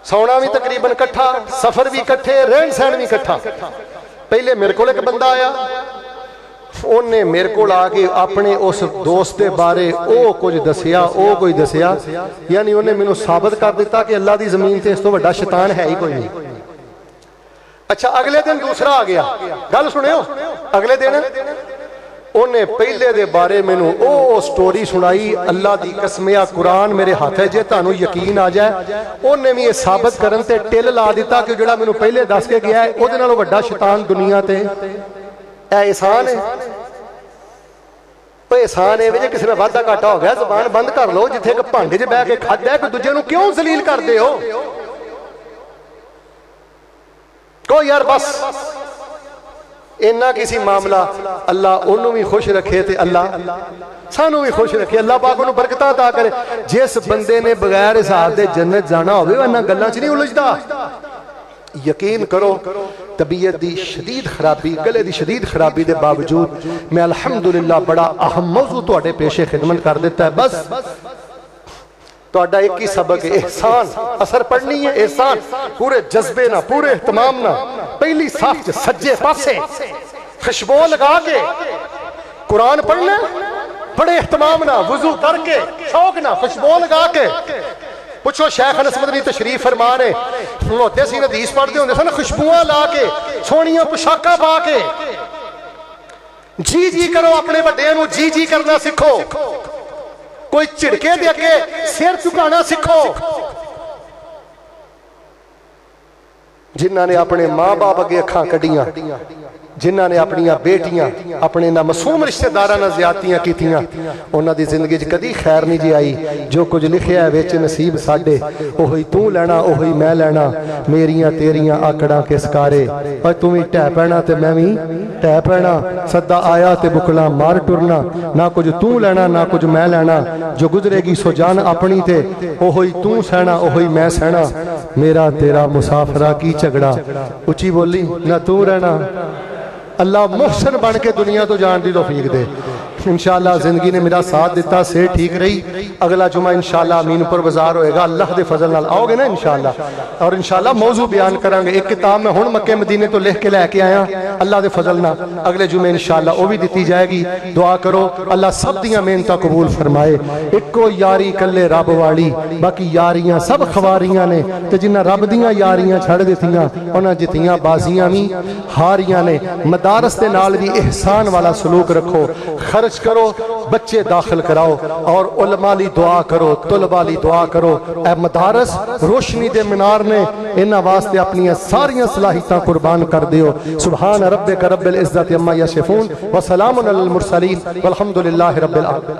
सोना भी तकरीबन कट्ठा, सफर भी कट्ठे, रहन सहन भी कट्ठा। पहले मेरे को एक बंदा आया, उन्हें मेरे को आके अपने उस दोस्त के बारे ओ कुछ दसिया, ओ कोई दसिया, यानी उन्हें मैनू साबित कर दिता कि अल्लाह की जमीन से इस तो बड़ा शैतान है ही कोई नहीं। अच्छा, अगले दिन दूसरा आ गया। गल सुनियो, अगले दिन उन्हें पहले दे बारे मैनू ओ स्टोरी सुनाई। अल्लाह दी कसम, कुरान मेरे हाथ है, जे तुहानू यकीन आ जाए। उन्हें भी ये साबित करन ते टिल ला दिता कि जिहड़ा मैनू पहले दस के गया है उहदे नालों वड्डा शैतान दुनिया ते एहसान है। एहसान है जे किसी ने वादा घाटा हो गया, जुबान बंद कर लो। जिथे एक भांडे च बह के खादा, कोई दूजे नू क्यों जलील करते हो? को यार बस इन्ना किसी मामला। अल्लाह उन्होंने भी खुश रखे ते अल्लाह सानू भी खुश रखे। अल्लाह पाक उन्होंने बरकत अता करे। जिस बंदे ने बगैर हिसाब दे जन्नत जाना हो, इन्हां गल्लां च नहीं उलझदा। यकीन करो, तबीयत की शदीद खराबी, गले की शदीद खराबी के बावजूद मैं अल्हम्दुलिल्लाह बड़ा अहम मौजू तुहाडे पेशे खिदमत कर दिता है। बस तुहाडा एक ही सबक है, एहसान। असर पढ़नी है एहसान, पूरे जज्बे ना, पूरे एहतमाम ना। पहली साफ सज्जे पासे खुशबू लगा के कुरान पढ़ना, बड़े एहतमाम ना, वुजू करके, शौक ना, खुशबू लगा के। पूछो शेख अनस मदनी तशरीफ फरमा रहे होते सी, हदीस पढ़ते होंगे सन, खुशबुआं ला के, सोहणियां पोशाकां पा के। जी जी करो अपने वड्डियां नूं, जी जी करना सीखो। कोई झिड़के दे अगे सिर झुकाना सीखो। जिन्होंने अपने मां बाप अगे अखां कड्डियां, जिन्हों ने अपन बेटियां अपने ना मासूम रिश्तेदारां नाल ज़्यादतियां कीतियां, उन्हां दी जिंदगी च कदी खैर नहीं जी आई। जो कुछ लिखिया विच नसीब साडे, ओही तू लैना, ओही मैं लैना। मेरियां तेरियां आकड़ां किस कारे, और तू भी ढह पैना ते मैं भी ढह पैना। सदा आया ते बुकला मार टुरना, ना कुछ तू लैना ना कुछ मैं लैना। जो गुजरेगी सो जान अपनी ते, ओही तू सहना ओही मैं सहना। मेरा तेरा मुसाफरा की झगड़ा, उची बोली ना तू रहना। अल्लाह मुहसन बन के दुनिया तो जान दी तौफीक दे। इंशाअल्लाह जिंदगी ने मेरा साथ दिता, सेहत ठीक रही। अगला जुमा इंशाअल्लाह अमीनपुर बाजार होएगा, अल्लाह के फजल नाल आओगे ना इंशाअल्लाह। और इंशाअल्लाह मौजू बयान करांगे। एक किताब मैं हुण मक्के मदीने तो लिख के लैके आया, अल्लाह के फजल नाल अगले जुमे इंशाअल्लाह वो भी दी जाएगी। दुआ करो अल्लाह सब दियां मेहनतां कबूल फरमाए। इक्को यारी कल्ले रब वाली, बाकी यारियां सब खवारियां ने। ते जिन्हां रब दियां यारियां छड़ दित्तियां, उन्हां जित्तियां बाजियां भी हारियां ने। मदारस दे नाल भी एहसान वाला सलूक रखो, खर्च करो, बच्चे दाखिल कराओ, और उलमा ली दुआ करो, तुलबा ली दुआ करो। ए मदारस रोशनी दे मीनार ने, इन्हां वास्ते अपनी सारियां सलाहियतां कुर्बान कर दियो। सुभान रब्बिक रब्बिल इज्जति अम्मा यसिफून व सलामुन अलल मुरसलीन वल्हम्दुलिल्लाहि रब्बिल आलमीन।